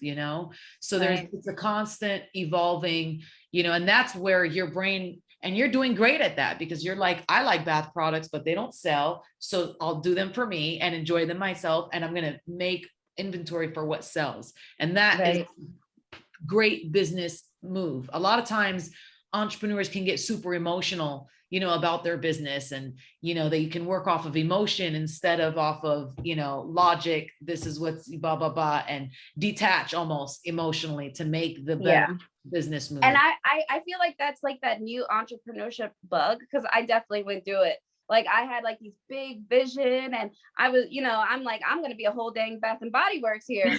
So it's a constant evolving. And that's where your brain. And you're doing great at that, because you're I like bath products, but they don't sell. So I'll do them for me and enjoy them myself. And I'm going to make inventory for what sells. And that is a great business move. A lot of times entrepreneurs can get super emotional, about their business, and, they can work off of emotion instead of off of, logic. This is what's blah, blah, blah, and detach almost emotionally to make the better business move. And I feel like that's that new entrepreneurship bug, because I definitely went through it. I had these big vision, and I was, I'm going to be a whole dang Bath and Body Works here.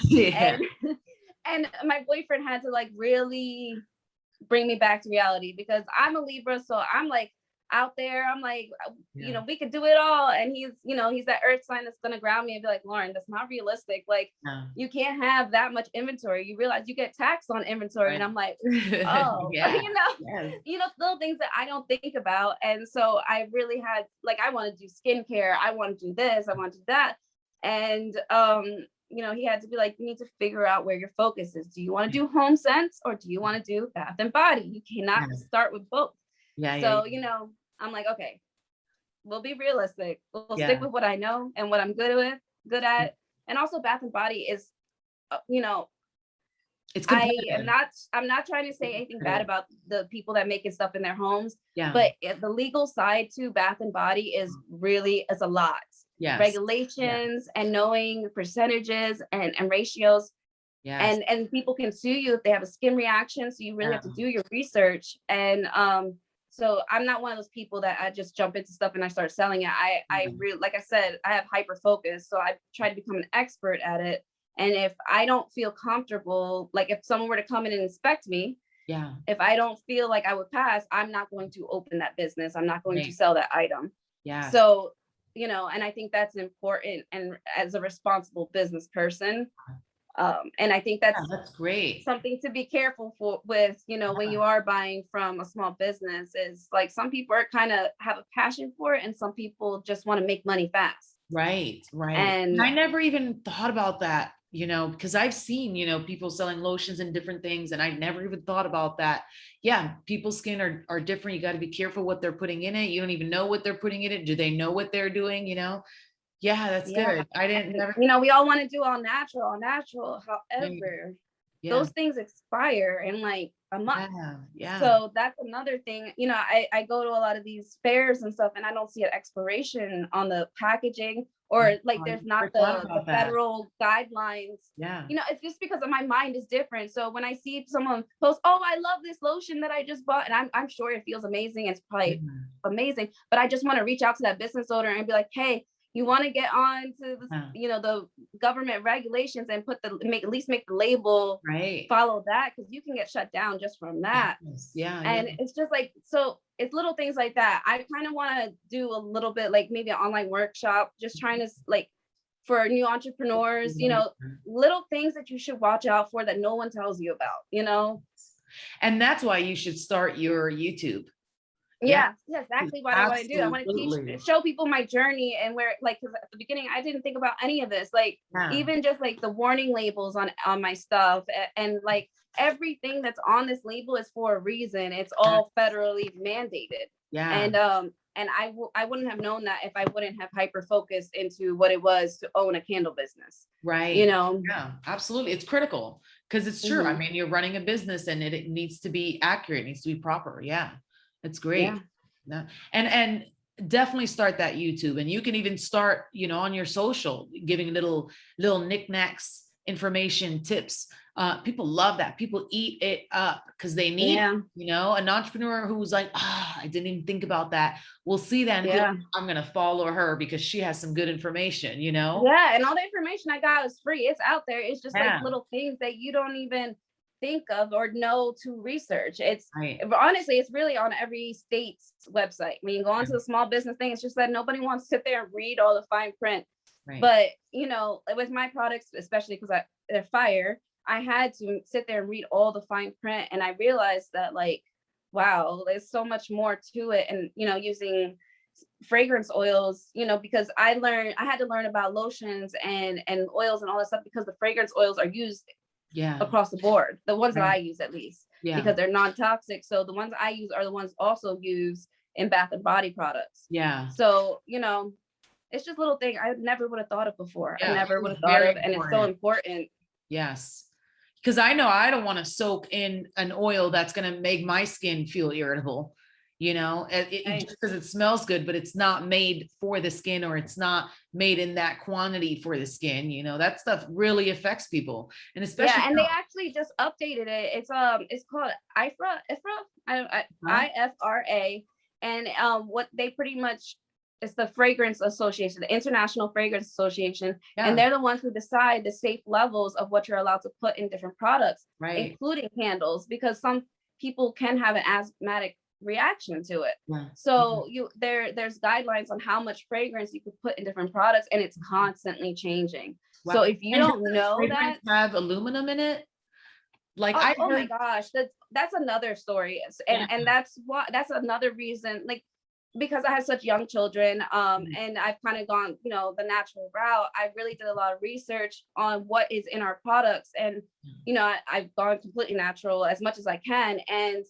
And my boyfriend had to really bring me back to reality, because I'm a Libra. So I'm out there. I'm like, Yeah. you know, we could do it all. And he's, you know, he's that earth sign that's going to ground me and be like, Lauren, that's not realistic. Like, Yeah. you can't have that much inventory. You realize you get taxed on inventory. Right. And I'm like, oh, Yeah. you know, little things that I don't think about. And so I really had, like, I want to do skincare. I want to do this. I want to do that. And, you know, he had to be like, you need to figure out where your focus is. Do you want to do home sense or do you want to do bath and body? You cannot start with both. Yeah. So, you know, I'm like, okay, we'll be realistic. We'll Yeah. stick with what I know and what I'm good at. And also Bath and Body is, you know, It's I'm competitive. not trying to say anything bad about the people that making stuff in their homes, Yeah. but the legal side to Bath and Body is a lot. Yes. Regulations and knowing percentages and ratios. Yes. And people can sue you if they have a skin reaction. So you really have to do your research. And so I'm not one of those people that I just jump into stuff and I start selling it. I really, like I said, I have hyper focus. So I try to become an expert at it. And if I don't feel comfortable, like if someone were to come in and inspect me, if I don't feel like I would pass, I'm not going to open that business. I'm not going to sell that item. Yeah. So, you know, and I think that's important. And as a responsible business person, and I think that's great. Something to be careful with, you know, when you are buying from a small business is like, some people are kind of have a passion for it and some people just want to make money fast. Right. And I never even thought about that, you know, because I've seen, you know, people selling lotions and different things, and I never even thought about that. Yeah, people's skin are different. You got to be careful what they're putting in it. You don't even know what they're putting in it. Do they know what they're doing, you know? Yeah, that's good. I didn't never. You know, we all want to do all natural. However, those things expire in like a month. Yeah. So that's another thing. You know, I go to a lot of these fairs and stuff, and I don't see an expiration on the packaging, or like there's not the federal guidelines. Yeah. You know, it's just because of my mind is different. So when I see someone post, oh, I love this lotion that I just bought, and I'm sure it feels amazing. It's probably amazing, but I just want to reach out to that business owner and be like, hey, you want to get on to the, you know, the government regulations and at least make the label follow that, because you can get shut down just from that. And it's just like, so it's little things like that. I kind of want to do a little bit like maybe an online workshop, just trying to like for new entrepreneurs, you know, little things that you should watch out for that no one tells you about, you know. And that's why you should start your YouTube. Yeah, that's exactly what I want to do. I want to show people my journey and where, like, because at the beginning I didn't think about any of this, like even just like the warning labels on my stuff, and like everything that's on this label is for a reason. It's all federally mandated. And I wouldn't have known that if I wouldn't have hyper focused into what it was to own a candle business. You know? Yeah, absolutely. It's critical because it's true. I mean, you're running a business and it needs to be accurate, it needs to be proper. Yeah. It's great. Yeah. And definitely start that YouTube, and you can even start, you know, on your social, giving little knickknacks, information, tips. People love that. People eat it up because they need it, you know. An entrepreneur who's like, I didn't even think about that. We'll see that. And I'm going to follow her because she has some good information, you know? Yeah. And all the information I got is free. It's out there. It's just like little things that you don't even think of or know to research. It's honestly, it's really on every state's website. When you go onto the small business thing, it's just that nobody wants to sit there and read all the fine print. But you know, with my products, especially because they're fire, I had to sit there and read all the fine print, and I realized that, like, wow, there's so much more to it. And you know, using fragrance oils, you know, because I had to learn about lotions and oils and all that stuff, because the fragrance oils are used across the board, the ones that I use at least, because they're non-toxic. So the ones I use are the ones also used in Bath and Body products. So, you know, it's just little thing I never would have thought of before. I never would have thought of, and it's so important. Yes. Because I know I don't want to soak in an oil that's going to make my skin feel irritable, you know, just because it smells good, but it's not made for the skin, or it's not made in that quantity for the skin. You know, that stuff really affects people. And especially and they actually just updated it. It's called IFRA. And what they pretty much, it's the Fragrance Association, the International Fragrance Association, and they're the ones who decide the safe levels of what you're allowed to put in different products, including candles, because some people can have an asthmatic reaction to it. Yeah. So there's guidelines on how much fragrance you could put in different products, and it's constantly changing. Wow. So if you And don't does the know fragrance that, have aluminum in it? Like oh my heard, gosh, that's another story. yeah. And that's another reason, like, because I have such young children, and I've kind of gone, the natural route. I really did a lot of research on what is in our products, and I've gone completely natural as much as I can. And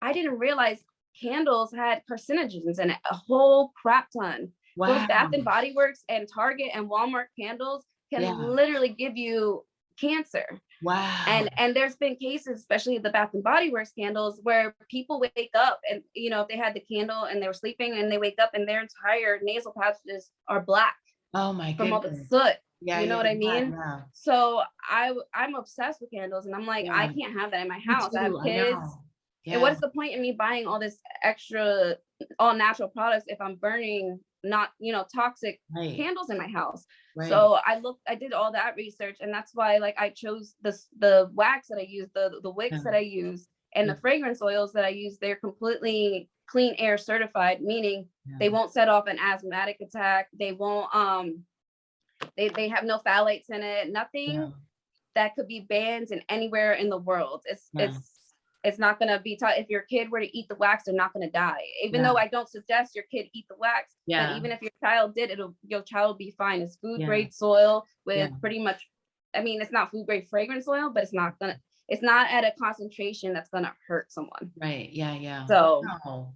I didn't realize candles had carcinogens in it, a whole crap ton. Wow. Those Bath and Body Works and Target and Walmart candles can literally give you cancer. Wow. And there's been cases, especially the Bath and Body Works candles, where people wake up and, if they had the candle and they were sleeping and they wake up and their entire nasal passages are black. Oh my from all the goodness. soot. Yeah, you know what I mean? Yeah. So I'm obsessed with candles, and I'm like, I can't have that in my house. I have kids. And what is the point in me buying all this extra all natural products if I'm burning not toxic candles in my house? So I did all that research, and that's why, like, I chose the wax that I use, the wicks that I use, and the fragrance oils that I use. They're completely clean air certified, meaning they won't set off an asthmatic attack. They won't they have no phthalates in it, nothing that could be banned in anywhere in the world. It's not going to be taught. If your kid were to eat the wax, they're not going to die. Even though I don't suggest your kid eat the wax, but even if your child did, your child will be fine. It's food grade soil with pretty much, I mean, it's not food grade fragrance oil, but it's not at a concentration that's going to hurt someone. Right. Yeah. So. Wow.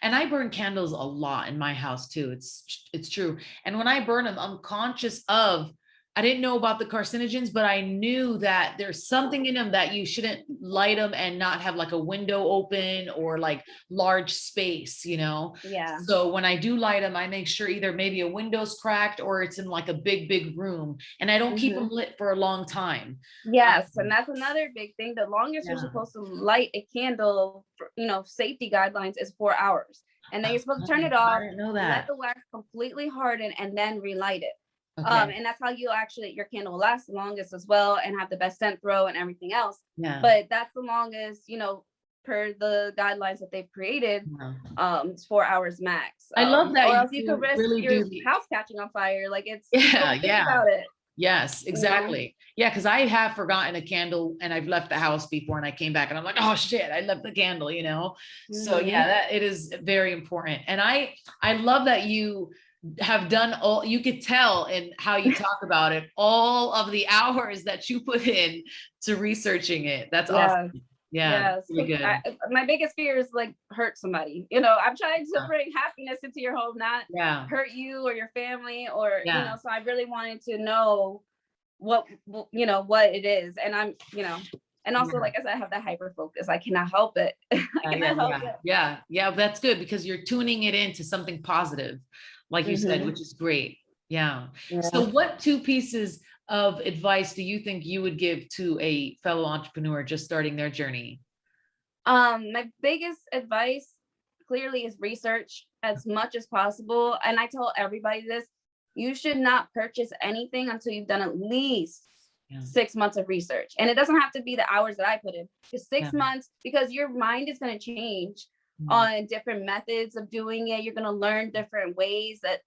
And I burn candles a lot in my house too. It's true. And when I burn them, I'm conscious of, I didn't know about the carcinogens, but I knew that there's something in them that you shouldn't light them and not have like a window open or like large space, Yeah. So when I do light them, I make sure either maybe a window's cracked or it's in like a big room, and I don't keep them lit for a long time. Yes. And that's another big thing. The longest you're supposed to light a candle, for, safety guidelines is 4 hours. And then you're supposed to turn it off, let the wax completely harden, and then relight it. Okay. And that's how you actually, your candle will last the longest as well, and have the best scent throw and everything else. Yeah. But that's the longest, per the guidelines that they've created. It's 4 hours max. I love that. Or else you could risk your house catching on fire. Like, it's think about it. Yes, exactly. Yeah, because I have forgotten a candle and I've left the house before, and I came back and I'm like, oh shit, I left the candle, So yeah, it is very important. And I love that you have done all, you could tell in how you talk about it, all of the hours that you put in to researching it. That's awesome. Yeah, yes. Really good. My biggest fear is like hurt somebody. I'm trying to bring happiness into your home, not hurt you or your family, or so I really wanted to know what it is. And I'm and also, like I said, I have that hyper focus. I cannot help it. Yeah, that's good, because you're tuning it into something positive, like you said, which is great. Yeah. So what 2 pieces of advice do you think you would give to a fellow entrepreneur just starting their journey? My biggest advice clearly is research as much as possible. And I tell everybody this: you should not purchase anything until you've done at least 6 months of research. And it doesn't have to be the hours that I put in, just 6 months, because your mind is going to change on different methods of doing it. You're going to learn different ways that,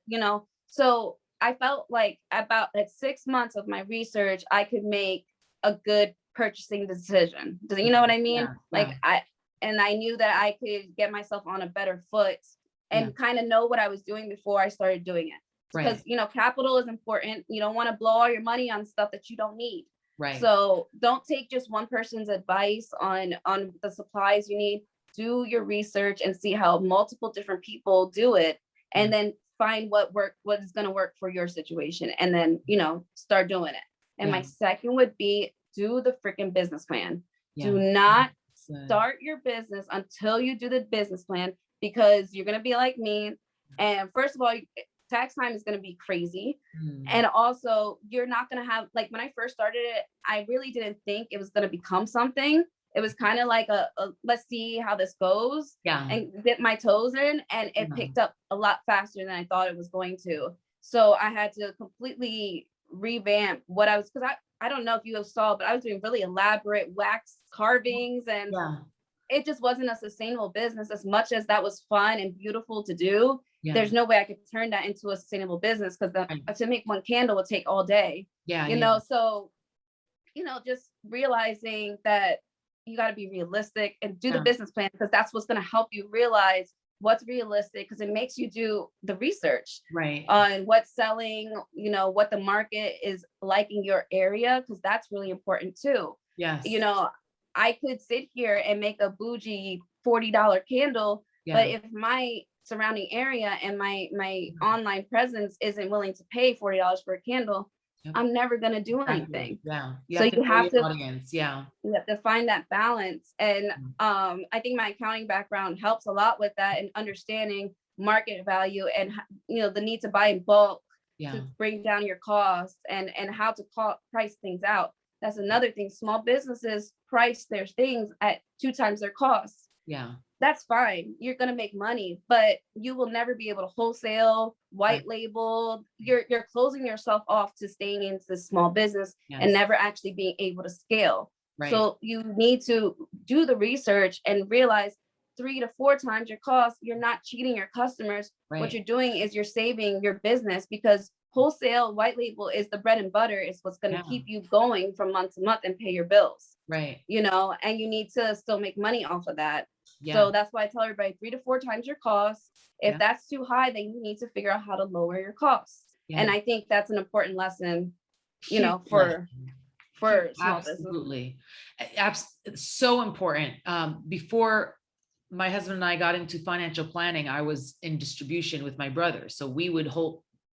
so I felt like about 6 months of my research, I could make a good purchasing decision. Do you know what I mean? Like I knew that I could get myself on a better foot and kind of know what I was doing before I started doing it. Because, capital is important. You don't want to blow all your money on stuff that you don't need. Right. So don't take just one person's advice on the supplies you need. Do your research and see how multiple different people do it, and then find what is going to work for your situation, and then, start doing it. And my second would be, do the freaking business plan. Do not start your business until you do the business plan, because you're going to be like me. And first of all, tax time is going to be crazy. And also, you're not going to have, like, when I first started it, I really didn't think it was going to become something. It was kind of like a let's see how this goes, and dip my toes in, and it picked up a lot faster than I thought it was going to. So I had to completely revamp what I was, because I don't know if you saw, but I was doing really elaborate wax carvings, and it just wasn't a sustainable business. As much as that was fun and beautiful to do, Yeah. there's no way I could turn that into a sustainable business, because to make one candle would take all day. Yeah. You know, so, you know, just realizing that you got to be realistic and do the business plan, because that's what's going to help you realize what's realistic, because it makes you do the research on what's selling, you know, what the market is like in your area, because that's really important too. Yes. You know, I could sit here and make a bougie $40 candle, but if my surrounding area and my online presence isn't willing to pay $40 for a candle, I'm never going to do anything. Yeah. So you have to, audience. Yeah. You have to find that balance. And I think my accounting background helps a lot with that, and understanding market value and, you know, the need to buy in bulk to bring down your costs, and how to price things out. That's another thing. Small businesses price their things at 2 times their costs. Yeah. That's fine. You're going to make money, but you will never be able to wholesale, white label. You're closing yourself off to staying into the small business and never actually being able to scale. So you need to do the research and realize 3 to 4 times your cost. You're not cheating your customers. What you're doing is you're saving your business, because wholesale, white label is the bread and butter. Is what's going to keep you going from month to month and pay your bills. You know, and you need to still make money off of that. So that's why I tell everybody 3 to 4 times your costs. If that's too high, then you need to figure out how to lower your costs. And I think that's an important lesson, you know, for small business. Absolutely. So important. Before my husband and I got into financial planning, I was in distribution with my brother. So we would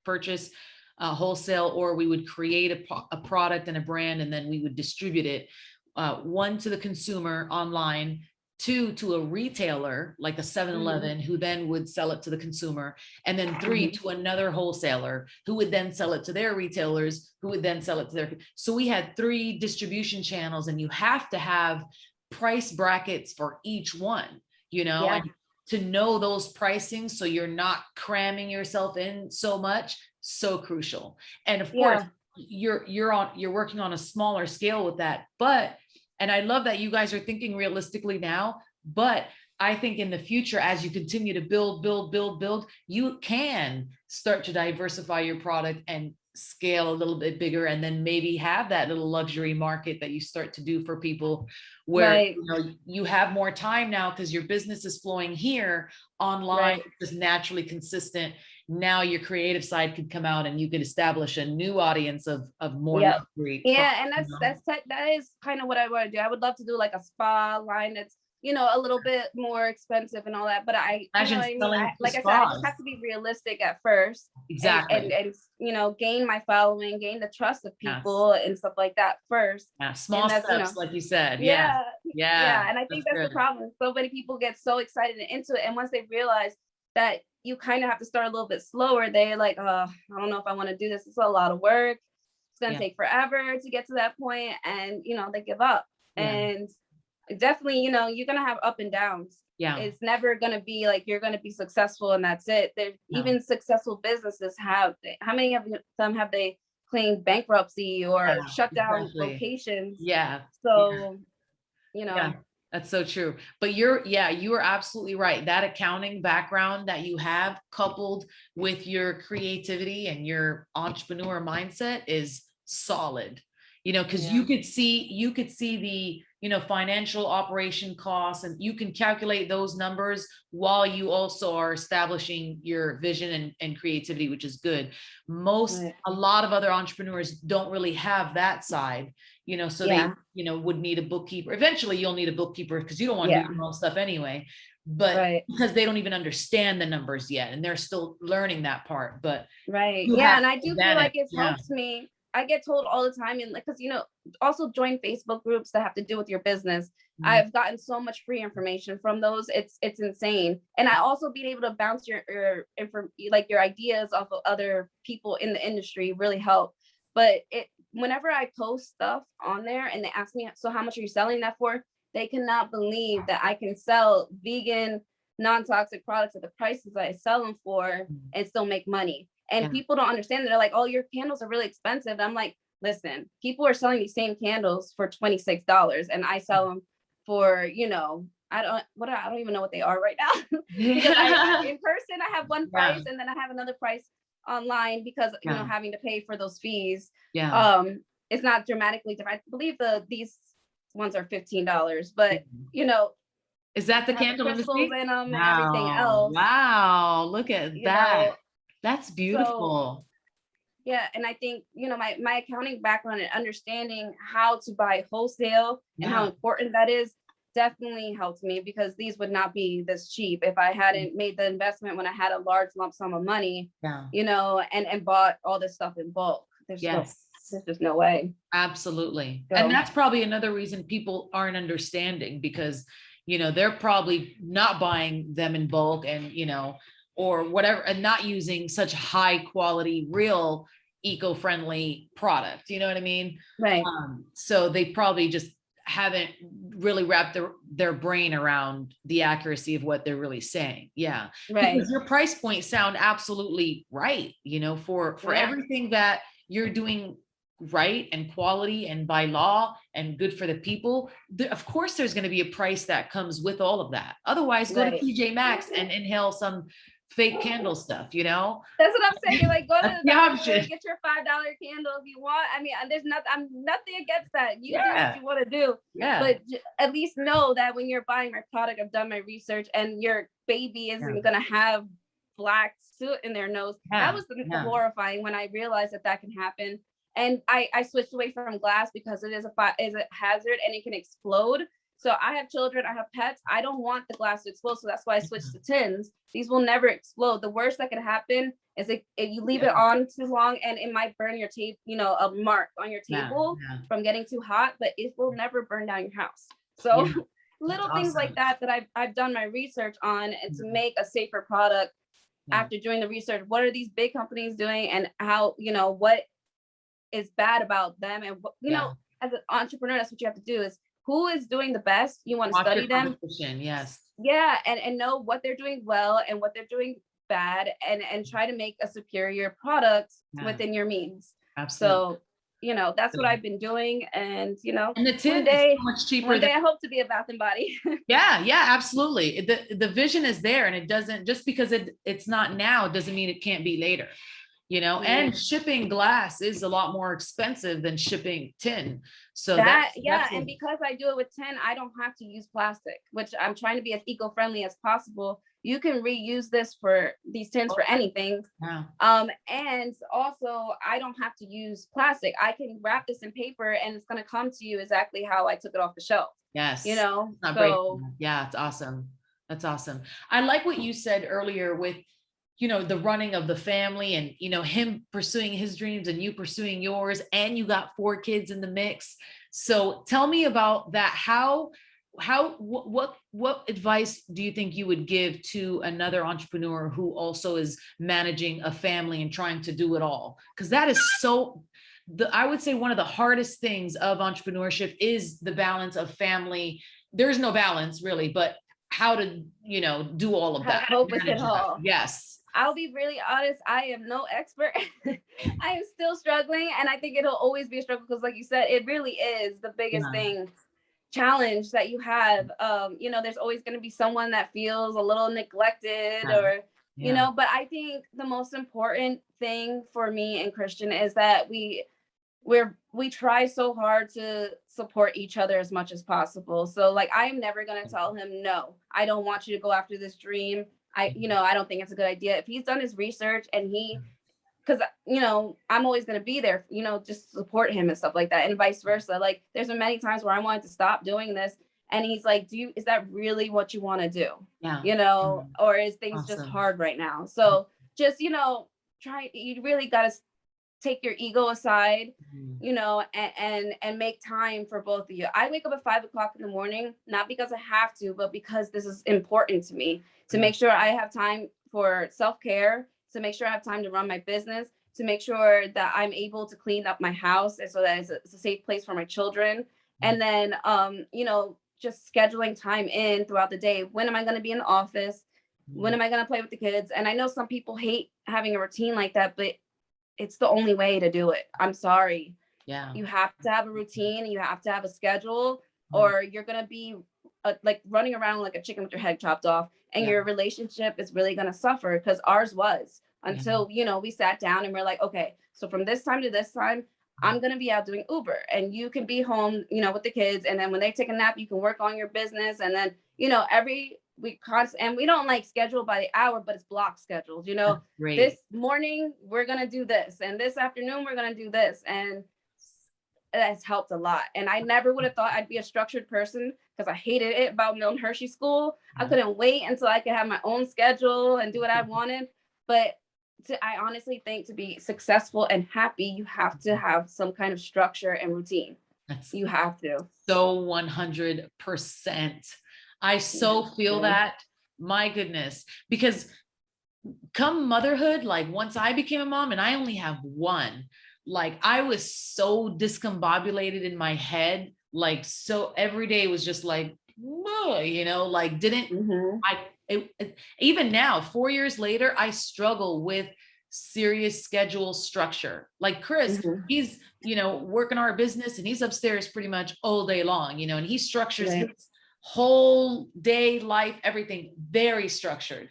purchase wholesale, or we would create a product and a brand, and then we would distribute it, 1 to the consumer online, 2 to a retailer like a 7-Eleven, who then would sell it to the consumer, and then 3 to another wholesaler, who would then sell it to their retailers, who would then sell it to their. So we had 3 distribution channels, and you have to have price brackets for each one, you know, and to know those pricings, so you're not cramming yourself in so much, so crucial. And of course, you're working on a smaller scale with that, but. And I love that you guys are thinking realistically now, but I think in the future, as you continue to build, you can start to diversify your product and scale a little bit bigger, and then maybe have that little luxury market that you start to do for people, where you know, you have more time now, because your business is flowing here online, just naturally consistent. Now your creative side could come out, and you could establish a new audience of more luxury. And that is kind of what I want to do. I would love to do like a spa line that's, you know, a little bit more expensive and all that, but I like I said, I just have to be realistic at first. And you know, gain my following, gain the trust of people and stuff like that first. Small steps, you know, like you said. And I think that's the problem. So many people get so excited and into it, and once they realize that you kind of have to start a little bit slower, they're like, I don't know if I want to do this. It's a lot of work. It's going to take forever to get to that point. And, you know, they give up. And definitely, you know, you're going to have up and downs. It's never going to be like you're going to be successful and that's it. Even successful businesses how many of them have they claimed bankruptcy or shut down locations? So, you know. That's so true. But you are absolutely right. That accounting background that you have, coupled with your creativity and your entrepreneur mindset, is solid, you know, because you could see the, you know, financial operation costs, and you can calculate those numbers while you also are establishing your vision and creativity, which is good. A lot of other entrepreneurs don't really have that side, you know, so they, you know, would need a bookkeeper. Eventually you'll need a bookkeeper, because you don't want to do your own stuff anyway, but because they don't even understand the numbers yet, and they're still learning that part. But and I do feel like it helps me. I get told all the time, and like, because, you know, also join Facebook groups that have to do with your business. I've gotten so much free information from those. It's insane. And I also being able to bounce your ideas off of other people in the industry really help. But whenever I post stuff on there and they ask me, so how much are you selling that for? They cannot believe that I can sell vegan, non-toxic products at the prices that I sell them for and still make money. And people don't understand that. They're like, oh, your candles are really expensive. And I'm like, listen, people are selling these same candles for $26 and I sell them for, you know, I don't even know what they are right now because I in person I have one Yeah, price and then I have another price online because yeah, having to pay for those fees. yeah. It's not dramatically different. I believe these ones are $15, but Is that the have the candle in the crystals sea? in them and everything Wow, else. wow, look at You that. know, That's so beautiful. yeah, and I think my accounting background and understanding how to buy wholesale and how Yeah, important that is definitely helped me because these would not be this cheap if I hadn't made the investment when I had a large lump sum of money, yeah, and bought all this stuff in bulk. yes. There's just no way. Absolutely. And So that's probably another reason people aren't understanding because, they're probably not buying them in bulk and, or whatever, and not using such high quality, real eco-friendly product. You know what I mean? right, So they probably just haven't really wrapped their brain around the accuracy of what they're really saying. Yeah. right, Because your price point sound absolutely right, for yeah, everything that you're doing right and quality and by law and good for the people. Of course there's going to be a price that comes with all of that. Otherwise, go to right. TJ Maxx and inhale some fake candle stuff. That's what I'm saying. Like, go to That's the the dollar store option. and get your $5 candle if you want. I mean, there's nothing. I'm nothing against that. You do what Yeah, you want to do, yeah, but at least know that when you're buying my product, I've done my research, and your baby yeah, isn't gonna have black soot in their nose. That yeah, was yeah, horrifying when I realized that can happen. And I switched away from glass because it is a hazard and it can explode. So I have children, I have pets. I don't want the glass to explode. So that's why I switched to tins. These will never explode. The worst that can happen is if you leave it yeah, on too long and it might burn your tape, a mark on your yeah, table yeah, from getting too hot, but it will never burn down your house. yeah. So That's little things like awesome. that I've done my research on and to Yeah, make a safer product yeah, after doing the research. What are these big companies doing and how, what is bad about them? And yeah. as an entrepreneur, that's what you have to do is who is doing the best. You want to Watch study your them, competition. Yes, yeah, and know what they're doing well and what they're doing bad, and try to make a superior product yeah, within your means. absolutely. So that's what I've been doing, and And the one tin is so day much cheaper one than. day I hope to be a Bath and Body. Yeah, yeah, absolutely. The vision is there, and it doesn't, just because it's not now doesn't mean it can't be later. Right. And shipping glass is a lot more expensive than shipping tin. So That, yeah, that's and a, because I do it with tin, I don't have to use plastic, which I'm trying to be as eco-friendly as possible. You can reuse these tins for anything. yeah. And also I don't have to use plastic. I can wrap this in paper and it's gonna come to you exactly how I took it off the shelf. Yes. It's not So breaking. Yeah, it's awesome. That's awesome. I like what you said earlier with, the running of the family and, him pursuing his dreams and you pursuing yours, and you got 4 kids in the mix. So tell me about that. What advice do you think you would give to another entrepreneur who also is managing a family and trying to do it all? Because that is I would say one of the hardest things of entrepreneurship is the balance of family. There's no balance really, but how to, do all of how to that, cope with it manage that. all. Yes. I'll be really honest, I am no expert. I am still struggling, and I think it'll always be a struggle because, like you said, it really is the biggest Yeah. challenge that you have. There's always going to be someone that feels a little neglected, Yeah. or Yeah. but I think the most important thing for me and Christian is that we try so hard to support each other as much as possible. So like I'm never going to tell him, no, I don't want you to go after this dream. I don't think it's a good idea. If he's done his research and because I'm always going to be there, just support him and stuff like that, and vice versa. Like there's been many times where I wanted to stop doing this and he's like, is that really what you want to do? Yeah. Or is things just Awesome. hard right now? So just you really got to take your ego aside, and make time for both of you. I wake up at 5 o'clock in the morning, not because I have to, but because this is important to me, to make sure I have time for self-care, to make sure I have time to run my business, to make sure that I'm able to clean up my house and so that it's a safe place for my children. And then, just scheduling time in throughout the day. When am I going to be in the office? When am I going to play with the kids? And I know some people hate having a routine like that, but it's the only way to do it. I'm sorry. Yeah. You have to have a routine, you have to have a schedule, or you're going to be like running around like a chicken with your head chopped off, and Yeah. your relationship is really going to suffer, because ours was, until, you know, we sat down and we're like, okay, so from this time to this time, I'm going to be out doing Uber, and you can be home, you know, with the kids. And then when they take a nap, you can work on your business. And then, you know, and we don't like schedule by the hour, but it's block scheduled, you know, this morning we're going to do this, and this afternoon we're going to do this. And that's helped a lot. And I never would have thought I'd be a structured person, because I hated it about Milton Hershey School. I couldn't wait until I could have my own schedule and do what I wanted. But I honestly think to be successful and happy, you have to have some kind of structure and routine. You have to. So 100%. I so feel that. My goodness. Because come motherhood, like once I became a mom and I only have one, like I was so discombobulated in my head. Like, so every day was just like, you know, like even now, 4 years later, I struggle with serious schedule structure. Like Chris, he's, you know, working our business and he's upstairs pretty much all day long, you know, and he structures his whole day life, everything very structured.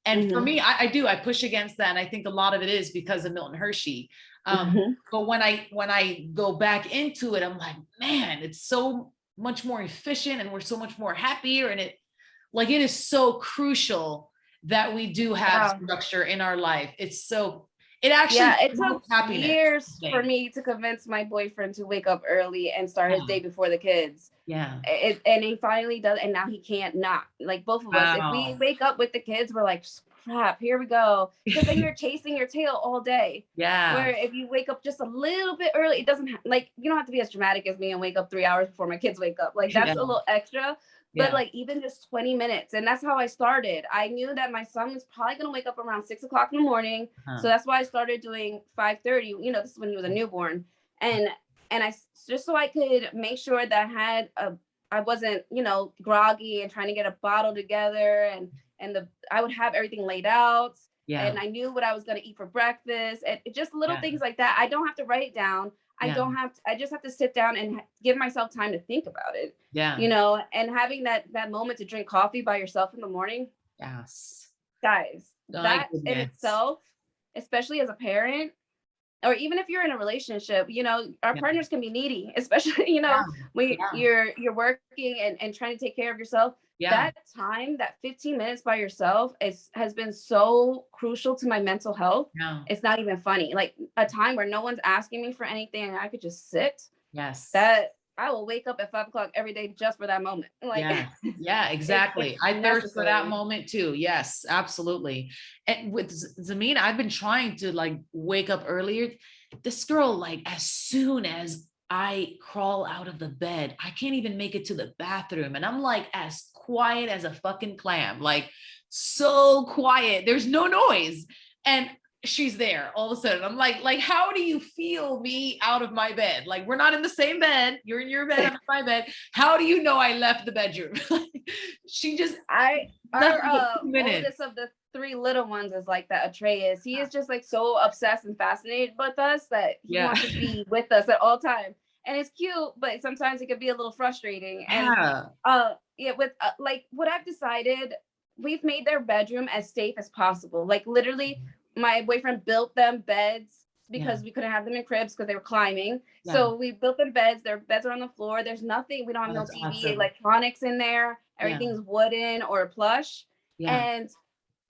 And for me, I push against that. And I think a lot of it is because of Milton Hershey. But when I go back into it, I'm like, man, it's so much more efficient and we're so much more happier. And it is so crucial that we do have structure in our life. It took years for me to convince my boyfriend to wake up early and start his day before the kids. And he finally does, and now he can't not. Like both of us, if we wake up with the kids, we're like, crap, here we go. Because then you're chasing your tail all day. Where if you wake up just a little bit early, it doesn't like, you don't have to be as dramatic as me and wake up 3 hours before my kids wake up. Like that's a little extra. But like even just 20 minutes. And that's how I started. I knew that my son was probably going to wake up around 6 o'clock in the morning. So that's why I started doing 5:30. You know, this is when he was a newborn. And I, just so I could make sure that I wasn't, you know, groggy and trying to get a bottle together, and I would have everything laid out. And I knew what I was going to eat for breakfast, and just little things like that. I don't have to write it down. I just have to sit down and give myself time to think about it. You know, and having that moment to drink coffee by yourself in the morning. Guys, that in itself, especially as a parent, or even if you're in a relationship, you know, our partners can be needy, especially, you know, when you're working and trying to take care of yourself. That time, that 15 minutes by yourself has been so crucial to my mental health. It's not even funny. Like a time where no one's asking me for anything and I could just sit. That I will wake up at 5 o'clock every day just for that moment. Like, exactly. I thirst for that moment too. Yes, absolutely. And with Zamina, I've been trying to like wake up earlier. This girl, like as soon as I crawl out of the bed, I can't even make it to the bathroom. And I'm like as quiet as a fucking clam, like so quiet. There's no noise. And she's there all of a sudden. I'm like, how do you feel me out of my bed? Like, we're not in the same bed. You're in your bed, I'm in my bed. How do you know I left the bedroom? She just, our oldest of the 3 little ones is like that. Atreus, he is just like so obsessed and fascinated with us that he wants to be with us at all times. And it's cute, but sometimes it could be a little frustrating. And with like what I've decided, we've made their bedroom as safe as possible. Like literally, my boyfriend built them beds because we couldn't have them in cribs because they were climbing. So we built them beds. Their beds are on the floor. There's nothing. We don't have no TV, electronics in there. Everything's wooden or plush. And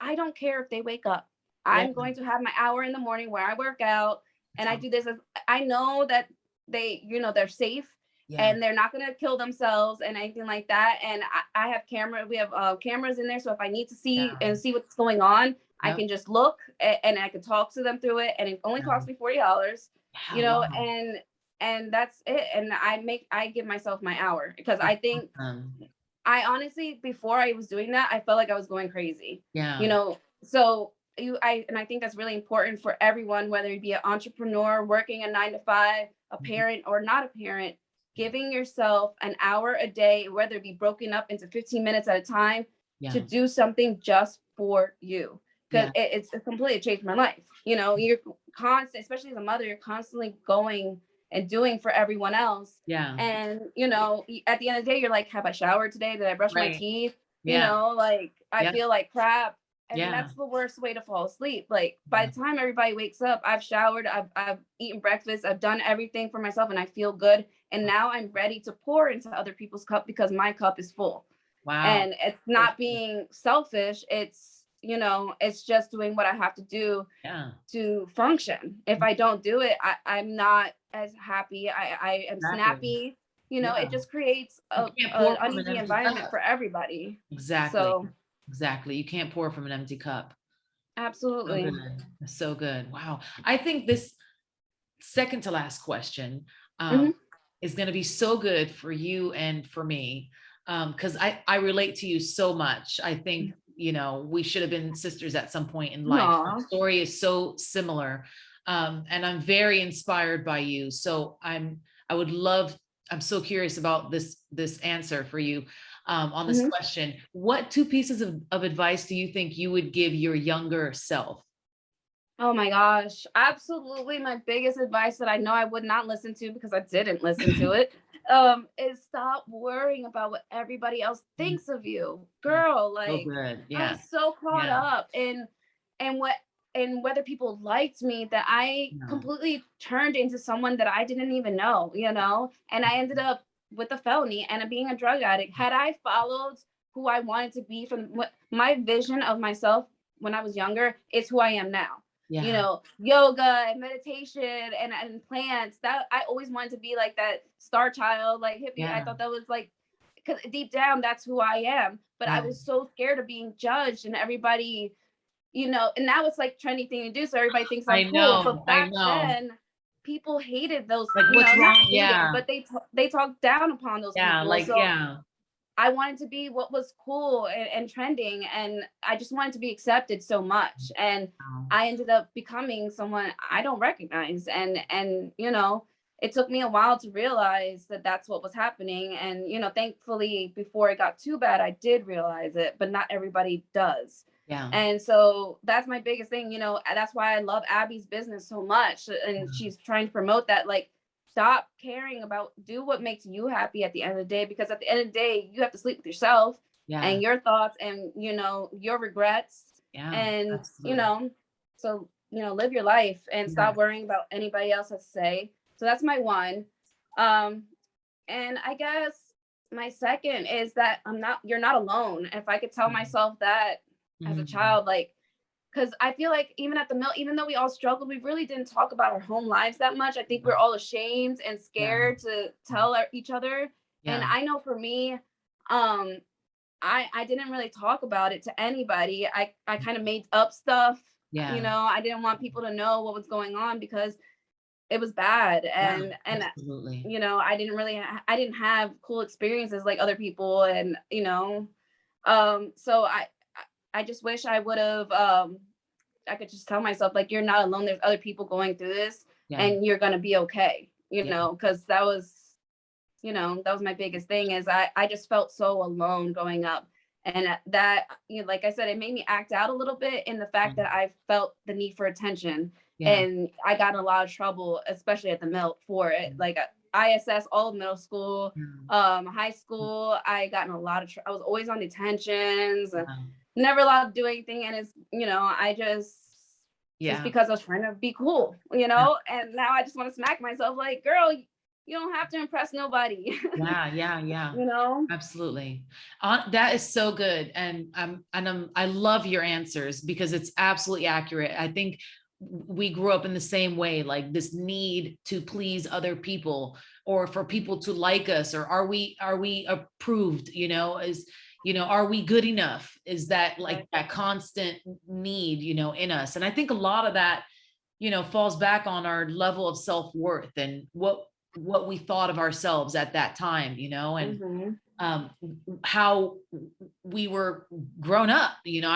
I don't care if they wake up. I'm going to have my hour in the morning where I work out, and I do this. I know that they, you know, they're safe and they're not going to kill themselves and anything like that. And I have we have cameras in there. So if I need to see what's going on, I can just look and I can talk to them through it. And it only costs me $40, you know, and that's it. And I give myself my hour because I think I honestly, before I was doing that, I felt like I was going crazy, you know, so I think that's really important for everyone, whether you be an entrepreneur, working a 9 to 5, a parent or not a parent, giving yourself an hour a day, whether it be broken up into 15 minutes at a time, to do something just for you. Because it's completely changed my life. You know, you're constant, especially as a mother, you're constantly going and doing for everyone else. Yeah. And, you know, at the end of the day, you're like, have I showered today? Did I brush my Right. teeth? You Yeah. know, like I Yeah. feel like crap. And Yeah. that's the worst way to fall asleep. Like by the time everybody wakes up, I've showered, I've eaten breakfast, I've done everything for myself and I feel good. And now I'm ready to pour into other people's cup because my cup is full. Wow. And it's not being selfish. It's, you know, it's just doing what I have to do to function. If I don't do it, I'm not as happy. I am snappy. You know, it just creates an uneasy environment for everybody. Exactly. So exactly. You can't pour from an empty cup. Absolutely. So good. So good. Wow. I think this second to last question is going to be so good for you and for me. Because I relate to you so much. I think, you know, we should have been sisters at some point in life. Our story is so similar. And I'm very inspired by you. So I'm so curious about this answer for you on this question. What 2 pieces of advice do you think you would give your younger self? Oh my gosh, absolutely. My biggest advice that I know I would not listen to because I didn't listen to it is stop worrying about what everybody else thinks of you. Girl, like I was so caught up in whether people liked me that I completely turned into someone that I didn't even know, you know, and I ended up with a felony and being a drug addict. Had I followed who I wanted to be from my vision of myself when I was younger, is who I am now. You know, yoga and meditation and plants, that I always wanted to be like that star child, like hippie. I thought that was like, because deep down, that's who I am. But I was so scared of being judged and everybody, you know, and now it's like trendy thing to do. So everybody thinks I'm cool. But back then, people hated those, like, you know, not hated, but they talked down upon those people. Like, so I wanted to be what was cool and trending, and I just wanted to be accepted so much. And I ended up becoming someone I don't recognize. And you know, it took me a while to realize that that's what was happening. And you know, thankfully, before it got too bad, I did realize it, but not everybody does. And so that's my biggest thing. You know, that's why I love Abby's business so much, and she's trying to promote that, like, stop caring about, do what makes you happy at the end of the day, because at the end of the day, you have to sleep with yourself and your thoughts and, you know, your regrets. And, you know, so, you know, live your life and stop worrying about anybody else has to say. So that's my one. And I guess my second is that you're not alone. If I could tell myself that as a child, like, because I feel like even at the Milt, even though we all struggled, we really didn't talk about our home lives that much. I think we're all ashamed and scared to tell each other. And I know for me, I didn't really talk about it to anybody. I kind of made up stuff. You know, I didn't want people to know what was going on because it was bad. And you know, I didn't have cool experiences like other people. And, you know, so I just wish I would have, I could just tell myself, like, you're not alone. There's other people going through this and you're going to be okay, you know, because that was my biggest thing is I just felt so alone growing up. And that, you know, like I said, it made me act out a little bit in the fact that I felt the need for attention. And I got in a lot of trouble, especially at the Milt for it. Like ISS, all of middle school, high school, I got in a lot of I was always on detentions and never allowed to do anything. And it's, you know, I just because I was trying to be cool, you know, and now I just want to smack myself like, girl, you don't have to impress nobody. You know, absolutely. That is so good. And I love your answers because it's absolutely accurate. I think we grew up in the same way, like this need to please other people or for people to like us, or are we approved, you know, you know, are we good enough? Is that like that constant need, you know, in us? And I think a lot of that, you know, falls back on our level of self-worth and what we thought of ourselves at that time, you know, and how we were grown up, you know.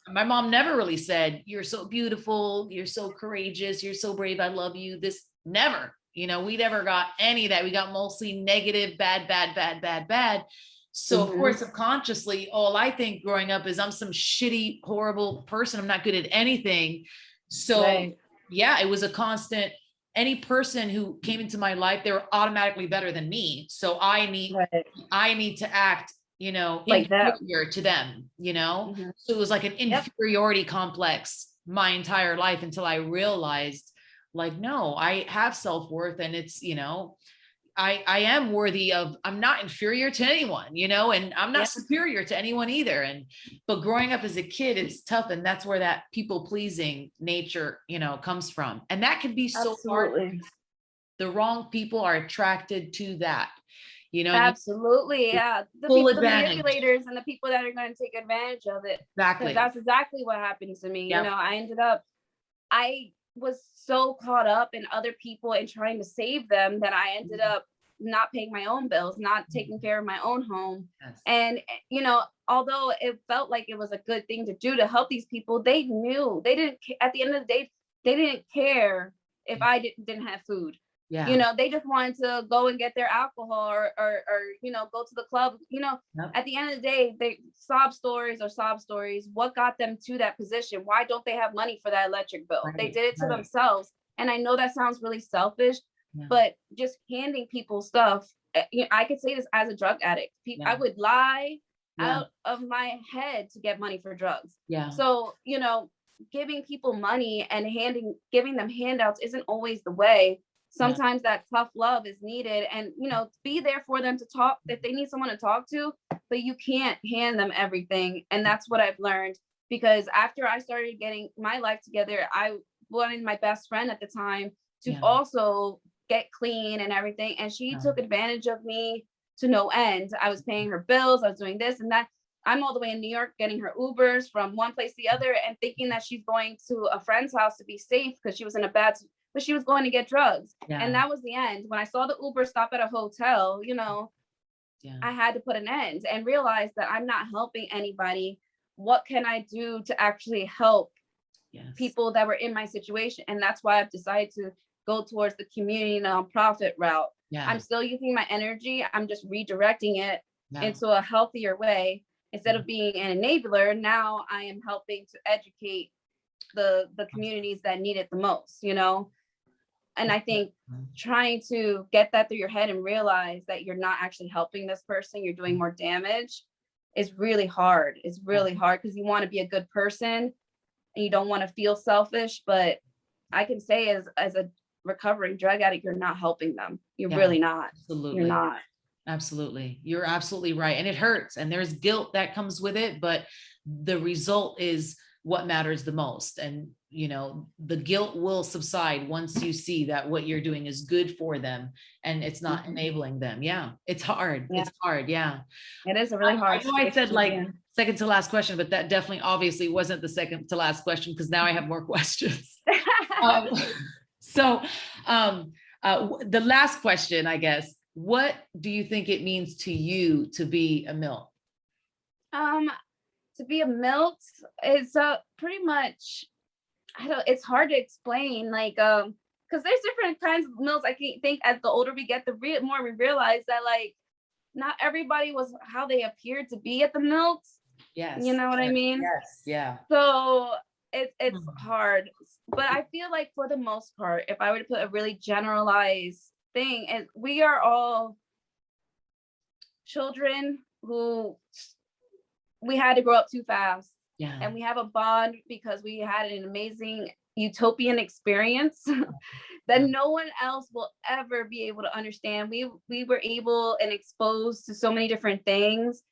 My mom never really said, you're so beautiful, you're so courageous, you're so brave, I love you. This never, you know, we never got any of that. We got mostly negative, bad. So of course, subconsciously, all I think growing up is I'm some shitty, horrible person. I'm not good at anything. So yeah, it was a constant, any person who came into my life, they were automatically better than me. So I need to act, you know, like that inferior to them, you know? Mhm. So it was like an Yep. inferiority complex my entire life until I realized like, no, I have self-worth, and it's, you know, I am worthy of, I'm not inferior to anyone, you know, and I'm not Yep. superior to anyone either. And, but growing up as a kid, it's tough. And that's where that people pleasing nature, you know, comes from. And that can be so hard. Absolutely. The wrong people are attracted to that, you know, and Absolutely. Yeah. full The advantage. manipulators and the people that are going to take advantage of it. Exactly. That's exactly what happened to me. Yep. You know, I was so caught up in other people and trying to save them that I ended up not paying my own bills, not taking care of my own home. Yes. And, you know, although it felt like it was a good thing to do to help these people, they knew they didn't, at the end of the day, they didn't care if I didn't have food. Yeah. You know, they just wanted to go and get their alcohol or you know, go to the club. You know, Yep. at the end of the day, they sob stories. What got them to that position? Why don't they have money for that electric bill? Right. They did it to themselves. And I know that sounds really selfish, Yeah. but just handing people stuff. You know, I could say this as a drug addict. I would lie out of my head to get money for drugs. Yeah. So, you know, giving people money and giving them handouts isn't always the way. Sometimes that tough love is needed, and, you know, be there for them to talk if they need someone to talk to, but you can't hand them everything. And that's what I've learned, because after I started getting my life together, I wanted my best friend at the time to also get clean and everything. And she took advantage of me to no end. I was paying her bills. I was doing this and that. I'm all the way in New York getting her Ubers from one place to the other and thinking that she's going to a friend's house to be safe because she was in a bad, but she was going to get drugs. And that was the end. When I saw the Uber stop at a hotel, you know, I had to put an end and realize that I'm not helping anybody. What can I do to actually help people that were in my situation? And that's why I've decided to go towards the community nonprofit route. I'm still using my energy. I'm just redirecting it into a healthier way. Instead of being an enabler, now I am helping to educate the communities that need it the most, you know? And I think trying to get that through your head and realize that you're not actually helping this person, you're doing more damage, is really hard. It's really hard because you want to be a good person and you don't want to feel selfish. But I can say as a recovering drug addict, you're not helping them. You're really not. Absolutely. You're not. Absolutely. You're absolutely right. And it hurts and there's guilt that comes with it, but the result is what matters the most. And, you know, the guilt will subside once you see that what you're doing is good for them and it's not enabling them. Yeah. It's hard. It's hard. Yeah. It is a really hard. I know I said like second to last question, but that definitely obviously wasn't the second to last question because now I have more questions. The last question, I guess, what do you think it means to you to be a Milt? To be a Milt is pretty much, it's hard to explain, like, because there's different kinds of Milts. I think as the older we get, the more we realize that, like, not everybody was how they appeared to be at the Milt. Yes. You know what I mean? Yes. Yeah. So it's hard, but I feel like for the most part, if I were to put a really generalized thing, and we are all children who we had to grow up too fast. Yeah. And we have a bond because we had an amazing utopian experience that no one else will ever be able to understand. We were able and exposed to so many different things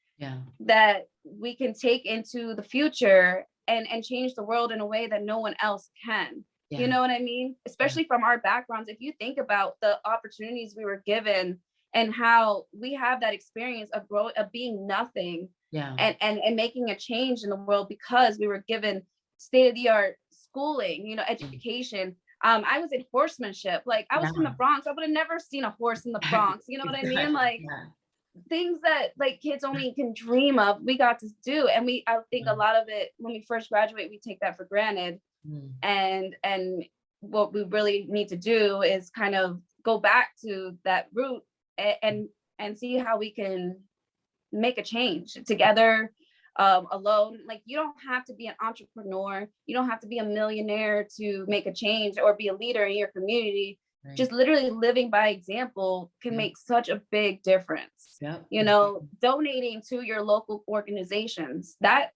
that we can take into the future and change the world in a way that no one else can. You know what I mean? Especially from our backgrounds. If you think about the opportunities we were given and how we have that experience of being nothing and making a change in the world because we were given state-of-the-art schooling, you know, education. I was in horsemanship. Like, I was from the Bronx. I would have never seen a horse in the Bronx. You know what I mean? Like, things that like kids only can dream of, we got to do. And I think a lot of it, when we first graduate, we take that for granted. And what we really need to do is kind of go back to that root and see how we can make a change together, alone. Like, you don't have to be an entrepreneur. You don't have to be a millionaire to make a change or be a leader in your community. just literally living by example can make such a big difference. Yep. You know, donating to your local organizations, that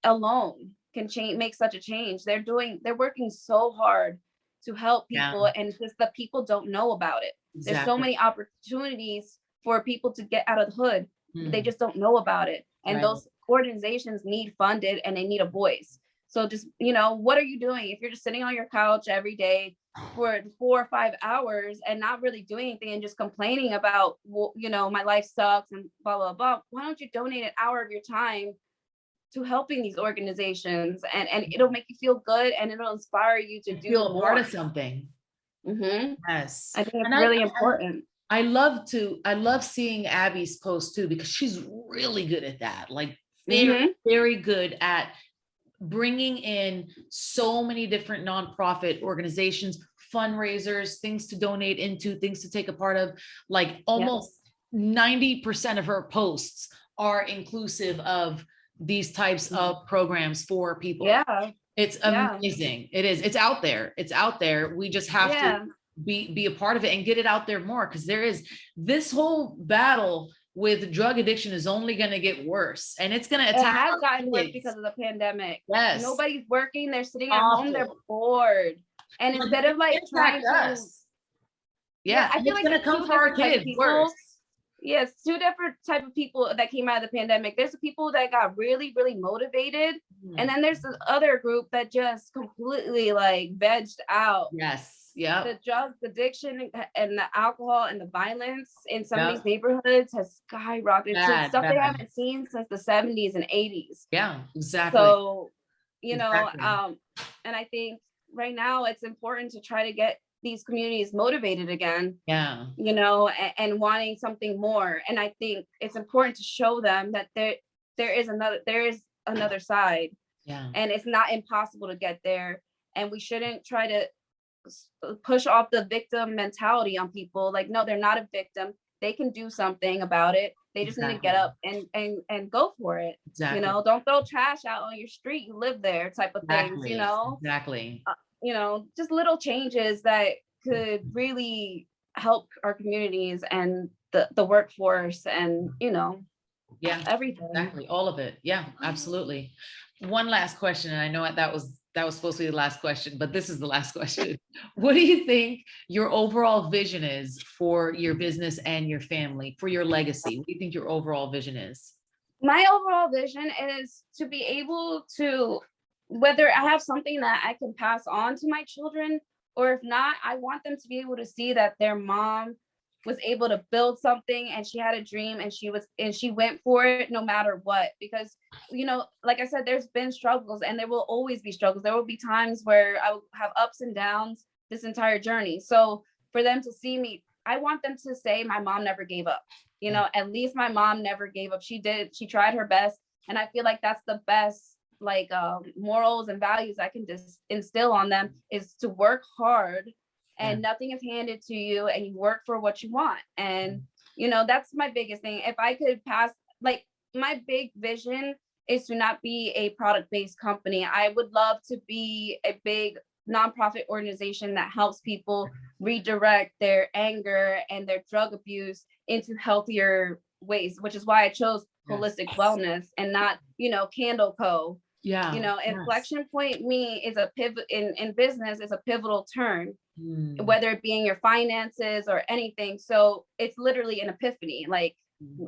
alone can make such a change. They're working so hard to help people, and just the people don't know about it. There's so many opportunities for people to get out of the hood, but they just don't know about it. And those organizations need funded, and they need a voice. So just, you know, what are you doing? If you're just sitting on your couch every day for 4 or 5 hours and not really doing anything and just complaining about, well, you know, my life sucks and blah, blah, blah, why don't you donate an hour of your time to helping these organizations, and it'll make you feel good, and it'll inspire you to do feel more. Part of something. Yes. I think it's really important. I love seeing Abby's post too, because she's really good at that. Like very, very good at bringing in so many different nonprofit organizations, fundraisers, things to donate into, things to take a part of. Like almost 90% of her posts are inclusive of these types of programs for people. It's amazing. It is. It's out there. It's out there. We just have to be a part of it and get it out there more, because there is this whole battle with drug addiction is only going to get worse, and it's going to attack. It has gotten worse because of the pandemic. Yes. Nobody's working. They're sitting at home. They're bored. And instead of like trying to, I feel like it's going to come for our kids worse. Yes, two different type of people that came out of the pandemic. There's the people that got really, really motivated. And then there's the other group that just completely like vegged out. The drug addiction and the alcohol and the violence in some of these neighborhoods has skyrocketed to stuff they haven't seen since the 70s and 80s. Yeah, exactly. So, you know, and I think right now it's important to try to get these communities motivated again, you know, and wanting something more. And I think it's important to show them that there is another side, and it's not impossible to get there. And we shouldn't try to push off the victim mentality on people. Like, no, they're not a victim. They can do something about it. They just need to get up and go for it. You know, don't throw trash out on your street. You live there, type of things, you know? You know, just little changes that could really help our communities and the workforce, and, you know, everything. Exactly. All of it. Yeah, absolutely. One last question. And I know that was supposed to be the last question, but this is the last question. What do you think your overall vision is for your business and your family, for your legacy? What do you think your overall vision is? My overall vision is to be able to, whether I have something that I can pass on to my children, or if not, I want them to be able to see that their mom was able to build something, and she had a dream, and she went for it no matter what. Because, you know, like I said, there's been struggles, and there will always be struggles. There will be times where I will have ups and downs this entire journey. So for them to see me, I want them to say my mom never gave up. You know, at least my mom never gave up. She tried her best. And I feel like that's the best, like, morals and values I can just instill on them, is to work hard, and nothing is handed to you, and you work for what you want. And, you know, that's my biggest thing. If I could pass, like, my big vision is to not be a product-based company. I would love to be a big nonprofit organization that helps people redirect their anger and their drug abuse into healthier ways, which is why I chose holistic wellness and not, you know, Candle Co. You know, Inflection Point me is a pivot in business, is a pivotal turn, whether it be in your finances or anything. So it's literally an epiphany. Like,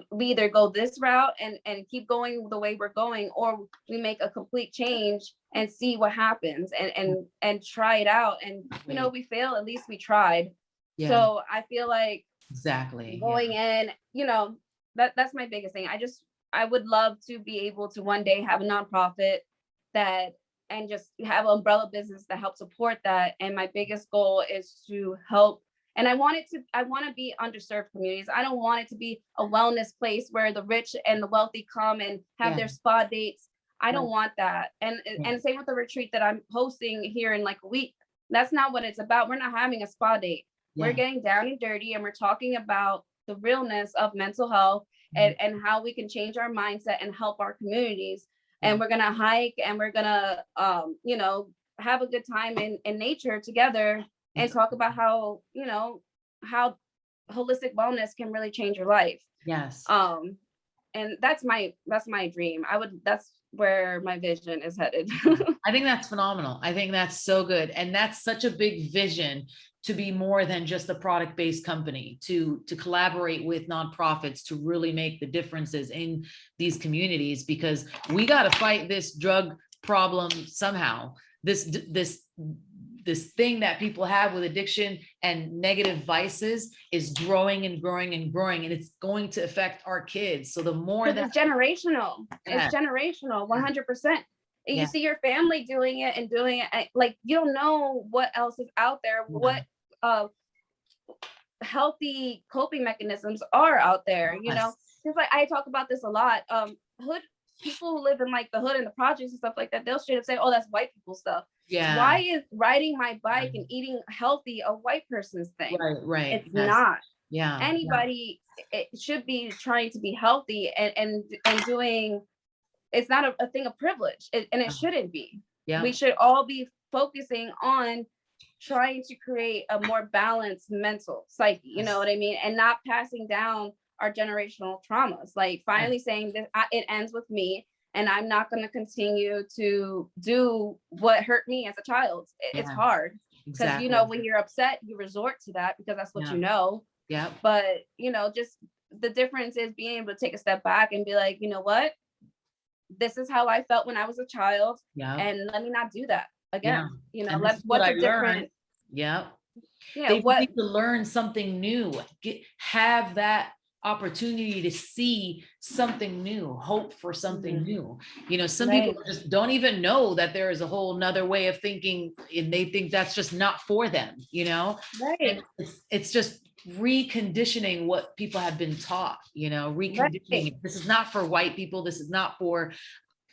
we either go this route and keep going the way we're going, or we make a complete change and see what happens, and try it out. And, you know, we fail, at least we tried. So I feel like going in, you know, that's my biggest thing. I would love to be able to one day have a nonprofit and just have an umbrella business that helps support that. And my biggest goal is to help. And I want to be underserved communities. I don't want it to be a wellness place where the rich and the wealthy come and have their spa dates. I don't want that. And same with the retreat that I'm hosting here in like a week. That's not what it's about. We're not having a spa date. We're getting down and dirty, and we're talking about the realness of mental health and how we can change our mindset and help our communities. And we're going to hike, and we're going to, you know, have a good time in nature together, and talk about how, you know, how holistic wellness can really change your life. Yes. And that's my dream. That's where my vision is headed. I think that's phenomenal. I think that's so good. And that's such a big vision, to be more than just a product-based company, to collaborate with nonprofits to really make the differences in these communities, because we got to fight this drug problem somehow. This thing that people have with addiction and negative vices is growing and growing and growing, and it's going to affect our kids. So the more that it's generational, yeah. it's generational, 100%. And Yeah. you see your family doing it and doing it, like, you don't know what else is out there, what healthy coping mechanisms are out there, you know, because like I talk about this a lot. Hood people who live in like the hood and the projects and stuff like that, they'll straight up say, oh, that's white people stuff. Yeah. Why is riding my bike and eating healthy a white person's thing? Right. It's not. Yeah. Anybody it should be trying to be healthy and doing. It's not a thing of privilege, and it shouldn't be. Yeah. We should all be focusing on trying to create a more balanced mental psyche, you know what I mean? And not passing down our generational traumas, like finally saying that it ends with me, and I'm not going to continue to do what hurt me as a child. It's hard because, you know, when you're upset, you resort to that because that's what you know. Yeah. But, you know, just the difference is being able to take a step back and be like, you know what? This is how I felt when I was a child. Yeah. And let me not do that again. You know, what's a different. Yeah. Yeah. They need to learn something new, have that opportunity to see something new, hope for something new. You know, some people just don't even know that there is a whole nother way of thinking, and they think that's just not for them, you know? And it's just reconditioning what people have been taught, you know, reconditioning. This is not for white people. This is not for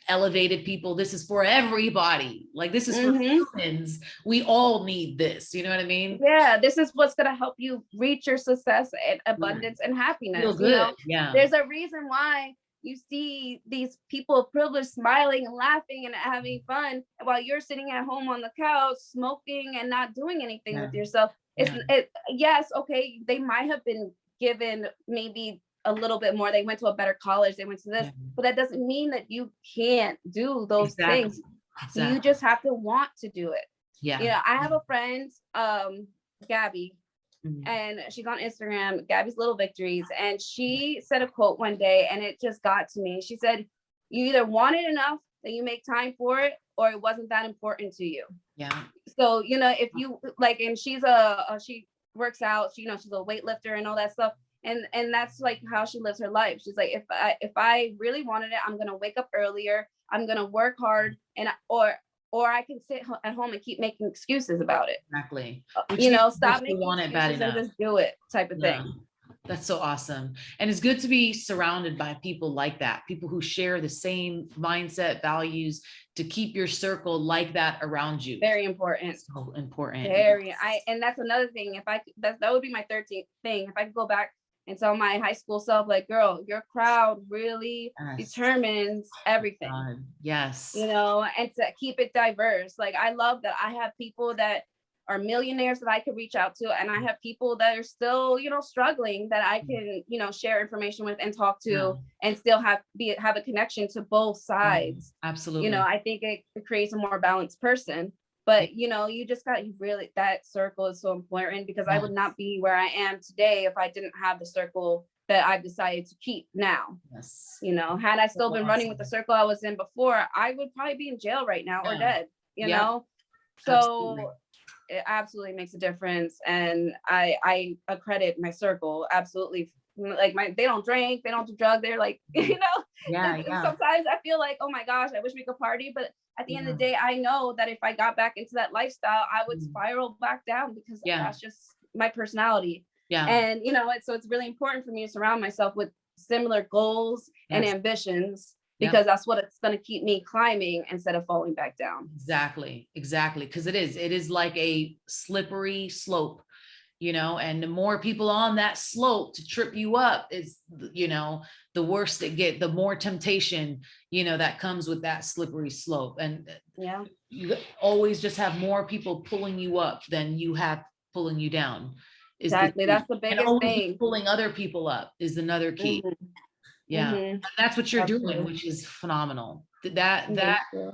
elevated people. This is for everybody. Like, this is for humans. We all need this. You know what I mean? Yeah. This is what's going to help you reach your success and abundance and happiness. Feel good. You know? Yeah. There's a reason why you see these people of privilege smiling and laughing and having fun while you're sitting at home on the couch smoking and not doing anything with yourself. Yes, okay, they might have been given maybe a little bit more. They went to a better college, they went to this, but that doesn't mean that you can't do those things. You just have to want to do it. Yeah. You know, I have a friend, Gabby, and she's on Instagram, Gabby's Little Victories, and she said a quote one day and it just got to me. She said, you either want it enough that you make time for it, or it wasn't that important to you. Yeah. So, you know, if you like, and she's she works out, you know, she's a weightlifter and all that stuff. And that's like how she lives her life. She's like, if I really wanted it, I'm going to wake up earlier. I'm going to work hard, and or I can sit at home and keep making excuses about it. Exactly. You know, stop making excuses and just do it, type of thing. That's so awesome. And it's good to be surrounded by people like that, people who share the same mindset, values, to keep your circle like that around you. Very important. So important. And that's another thing. That would be my 13th thing. If I could go back and tell my high school self, like, girl, your crowd really determines everything. Yes. You know, and to keep it diverse. Like, I love that I have people that are millionaires that I could reach out to, and I have people that are still, you know, struggling that I can, you know, share information with and talk to, and still have a connection to both sides. Absolutely. You know, I think it creates a more balanced person. But, you know, you just got that circle is so important, because I would not be where I am today if I didn't have the circle that I've decided to keep now. Yes. You know, had I still been running with the circle I was in before, I would probably be in jail right now or dead, you know? So absolutely. It absolutely makes a difference. And I accredit my circle. Absolutely. Like, they don't drink, they don't do drugs. They're like, you know, sometimes I feel like, oh my gosh, I wish we could party. But at the end of the day, I know that if I got back into that lifestyle, I would spiral back down, because that's just my personality. Yeah. And, you know, so it's really important for me to surround myself with similar goals and ambitions, because that's what it's going to keep me climbing instead of falling back down. Exactly. Because it is like a slippery slope. and the more people on that slope to trip you up is, the worse it get, the more temptation, that comes with that slippery slope. And Yeah, you always just have more people pulling you up than you have pulling you down. Is the exactly. key. That's the And biggest always thing. pulling other people up is another key. Mhm, Yeah. mhm, And that's what you're doing, absolutely. which is phenomenal. That Thank you.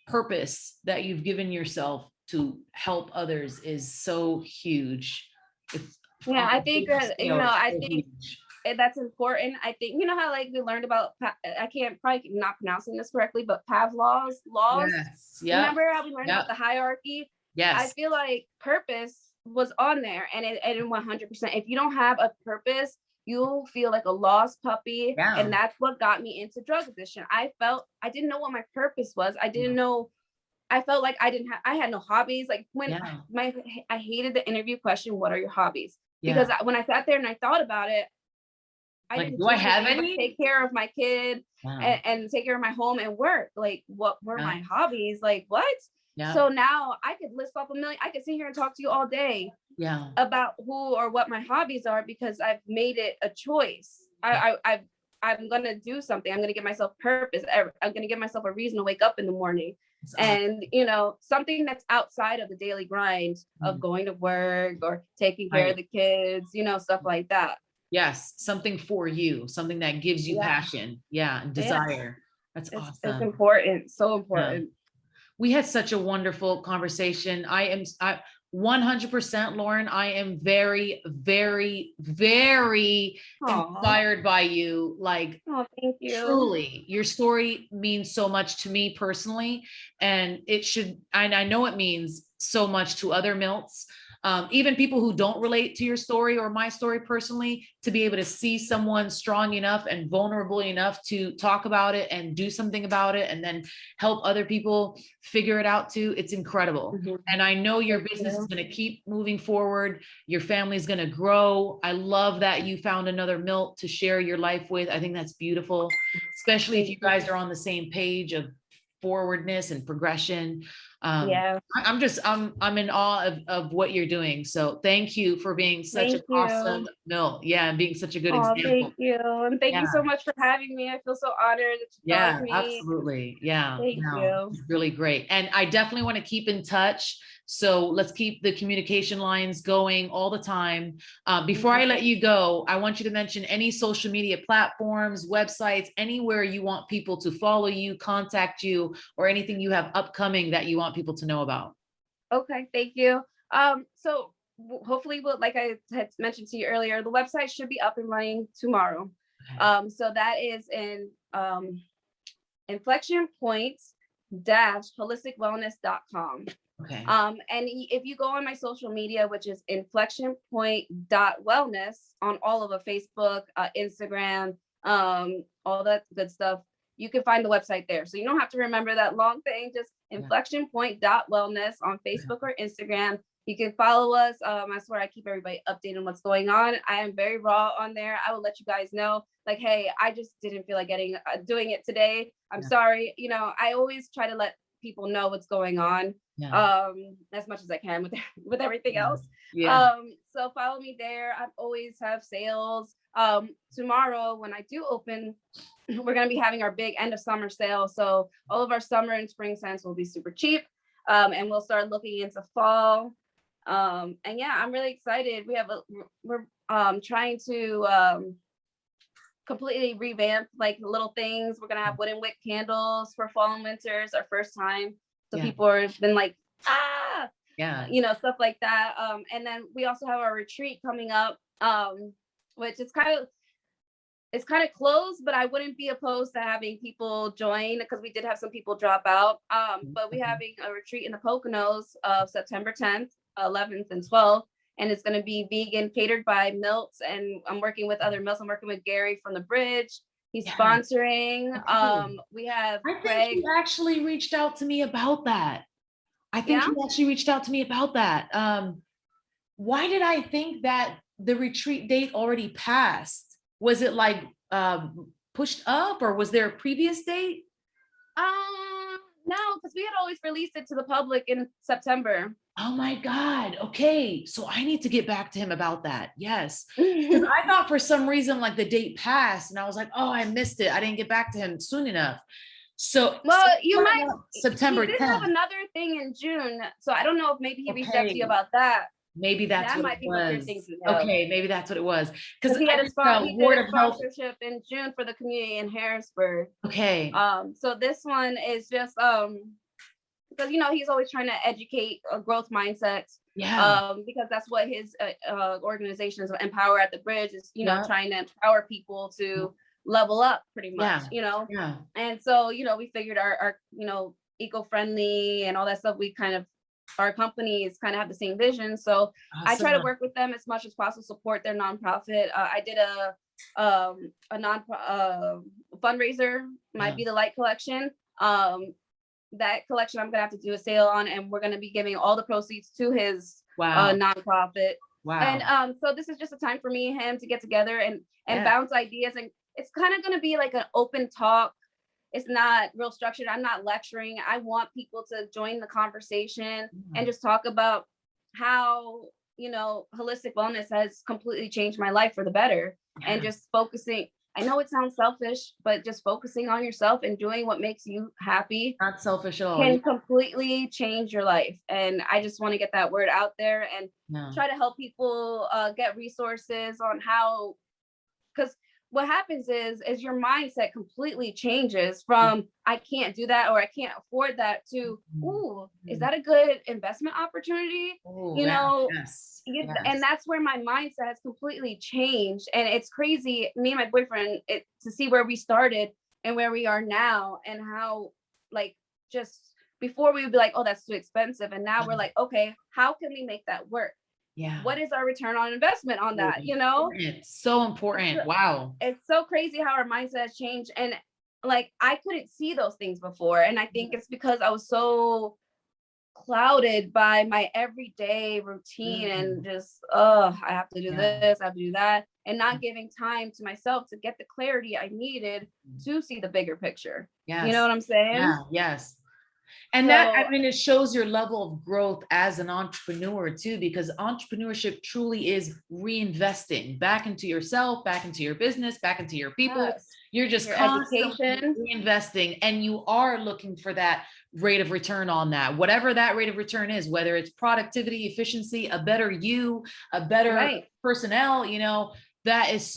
purpose that you've given yourself to help others is so huge. It's Yeah, on I a think big scale, it's I so think huge. that's important. I think how like we learned about I can't probably not pronouncing this correctly, but Pavlov's laws. Yes. Yep. Remember how we learned Yep. about the hierarchy? I Yes. feel like purpose was on there, and it 100%. If you don't have a purpose, you'll feel like a lost puppy, Yeah. and that's what got me into drug addiction. I felt I didn't know what my purpose was. I didn't know. I felt like I had no hobbies. Like when Yeah. I hated the interview question, "What are your hobbies?" Because Yeah. when I sat there and I thought about it, I Like, didn't do do I have anything but any? take care of my kid Yeah. and take care of my home and work. Like, what were Yeah. my hobbies? Like, what? Yeah. So now I could list off a million. I could sit here and talk to you all day Yeah. about who or what my hobbies are because I've made it a choice. I'm gonna do something. I'm gonna give myself purpose. I'm gonna give myself a reason to wake up in the morning, It's awesome. and something that's outside of the daily grind of going to work or taking care of Right. the kids, stuff like that. Yes. Something for you, something that gives you Yeah, passion. Yeah. And yeah, desire. That's it's awesome. important, so Yeah. important. We had such a wonderful conversation. I 100%, Lauren, I am very, very, very Aw, inspired by you. Like, oh, thank you. truly, your story means so much to me personally, and I know it means so much to other Milts. Even people who don't relate to your story or my story personally, to be able to see someone strong enough and vulnerable enough to talk about it and do something about it and then help other people figure it out too, it's incredible. Mhm. And I know your Thank business is you. going to keep moving forward. Your family's going to grow. I love that you found another Milt to share your life with. I think that's beautiful, especially if Thank you you. guys are on the same page of forwardness and progression. Yeah, I'm in awe of what you're doing. So thank you for being such an thank awesome you. Milt. Yeah, and being such a good Oh, example. thank you. And thank Yeah. you so much for having me. I feel so honored that you thought of Yeah, me. absolutely. Yeah, Thank no, you. it's really great. And I definitely want to keep in touch. So let's keep the communication lines going all the time. Before I Mhm. let you go, I want you to mention any social media platforms, websites, anywhere you want people to follow you, contact you, or anything you have upcoming that you want people to know about. Okay, thank you. So hopefully, like I had mentioned to you earlier, the website should be up and running tomorrow. Okay. So that is in Inflection Point holisticwellness.com. Okay. And if you go on my social media, which is inflectionpoint.wellness on all of the Facebook, Instagram, all that good stuff, you can find the website there. So you don't have to remember that long thing, just Yeah. inflectionpoint.wellness on Facebook or Instagram. You can follow us. I swear I keep everybody updated on what's going on. I am very raw on there. I will let you guys know, like, hey, I just didn't feel like doing it today. I'm Yeah. sorry. I always try to let people know what's going on Yeah. as much as I can with everything Yeah. else. Yeah. So follow me there. I always have sales. Tomorrow when I do open, we're going to be having our big end of summer sale. So all of our summer and spring scents will be super cheap. And we'll start looking into fall. And yeah, I'm really excited. We're trying to completely revamp like little things. We're gonna have wooden wick candles for fall and winters, our first time. So Yeah. people have been like, Yeah. stuff like that. And then we also have our retreat coming up, which is it's kind of closed, but I wouldn't be opposed to having people join because we did have some people drop out. But we're having a retreat in the Poconos of September 10th, 11th, and 12th. And it's going to be vegan, catered by Milts. And I'm working with other Milts. I'm working with Gary from the Bridge. He's Yeah. sponsoring. Okay. We have I think Craig. he actually reached out to me about that. Yeah. Why did I think that the retreat date already passed? Was it like pushed up, or was there a previous date? No, because we had always released it to the public in September. Oh my God. Okay. So I need to get back to him about that. Yes. Because I thought for some reason like the date passed and I was like, oh, I missed it. I didn't get back to him soon enough. So Well, you might, September he did 10th. have another thing in June. So I don't know if maybe he reached out to you Okay. about that. Maybe that's That what it might be what you're was. thinking of. Okay. Maybe that's what it was. Because Because he I had just he did word a of health. sponsorship in June for the community in Harrisburg. Okay. So this one is just because he's always trying to educate a growth mindset. Yeah. Because that's what his organization is, Empower at the Bridge, is Yeah. trying to empower people to level up pretty much. Yeah. Yeah. And so we figured our eco-friendly and all that stuff, our companies kind of have the same vision. So I try to Awesome. work with them as much as possible, support their nonprofit. I did a fundraiser, might be the Light Collection. That collection I'm gonna have to do a sale on, and we're gonna be giving all the proceeds to his nonprofit. Wow. And so this is just a time for me and him to get together and bounce ideas, and it's kind of gonna be like an open talk. It's not real structured. I'm not lecturing. I want people to join the conversation and just talk about how holistic wellness has completely changed my life for the better. And just focusing, I know it sounds selfish, but just focusing on yourself and doing what makes you happy, Not selfish at all. can completely change your life. And I just want to get that word out there and try to help people get resources on how, because what happens is your mindset completely changes from I can't do that or I can't afford that to, ooh, is that a good investment opportunity? Ooh, yes. And that's where my mindset has completely changed. And it's crazy, me and my boyfriend, to see where we started and where we are now, and how, like, just before we would be like, oh, that's too expensive. And now we're like, okay, how can we make that work? Yeah. What is our return on investment on that? It's so important. Wow. It's so crazy how our mindset has changed. And like, I couldn't see those things before. And I think it's because I was so clouded by my everyday routine and just, I have to do this, I have to do that, and not giving time to myself to get the clarity I needed to see the bigger picture. Yes. You know what I'm saying? Yeah. Yes. And it shows your level of growth as an entrepreneur too, because entrepreneurship truly is reinvesting back into yourself, back into your business, back into your people. Yes. You're just constantly reinvesting, and you are looking for that rate of return on that, whatever that rate of return is, whether it's productivity, efficiency, a better you, a better personnel, that is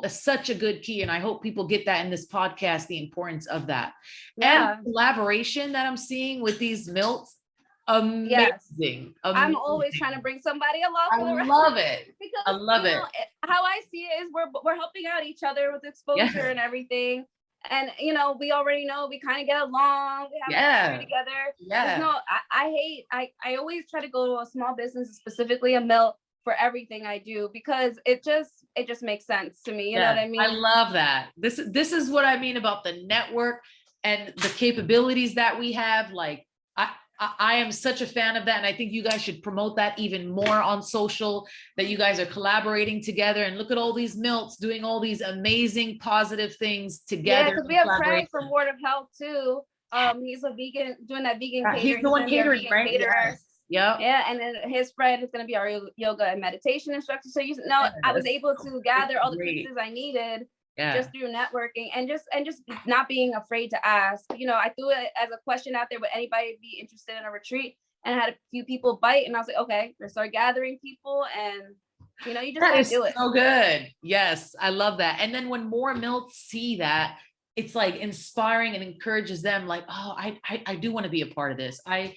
such a good key. And I hope people get that in this podcast, the importance of that. And collaboration that I'm seeing with these Milts. Amazing. I'm always trying to bring somebody along. I love it. Because I love it. How I see it is we're helping out each other with exposure and everything. And we already know we kind of get along. We have history together. Yeah. I always try to go to a small business, specifically a Milt, for everything I do, because it just makes sense to me. You know what I mean? I love that. This is what I mean about the network and the capabilities that we have. Like, I am such a fan of that. And I think you guys should promote that even more on social, that you guys are collaborating together, and look at all these Milts doing all these amazing positive things together. Yeah, because we have Craig from Word of Health too. He's a vegan, doing that vegan catering. He's the one catering, right? Caterer. Yep. Yeah, and then his friend is going to be our yoga and meditation instructor. So I was able to gather all the pieces I needed just through networking, and just not being afraid to ask. I threw it as a question out there: would anybody be interested in a retreat? And I had a few people bite, and I was like, okay, let's start gathering people, and you just gotta do it. So good. Yes, I love that. And then when more Milts see that, it's like inspiring and encourages them, like, oh, I do want to be a part of this. I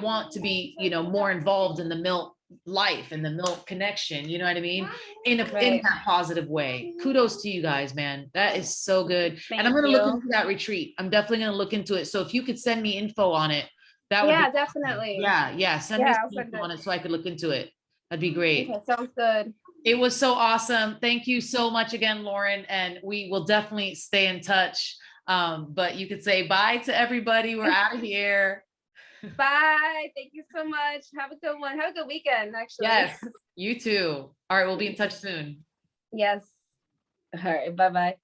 want to be, more involved in the Milt life and the Milt connection. You know what I mean? In that positive way. Kudos to you guys, man. That is so good. And I'm going to look into that retreat. I'm definitely going to look into it. So if you could send me info on it, that would be definitely. Awesome. Send me some info on it so I could look into it. That'd be great. Okay, sounds good. It was so awesome. Thank you so much again, Lauren. And we will definitely stay in touch. But you could say bye to everybody. We're out of here. Bye. Thank you so much. Have a good one. Have a good weekend, actually. Yes, you too. All right. We'll be in touch soon. Yes. All right. Bye-bye.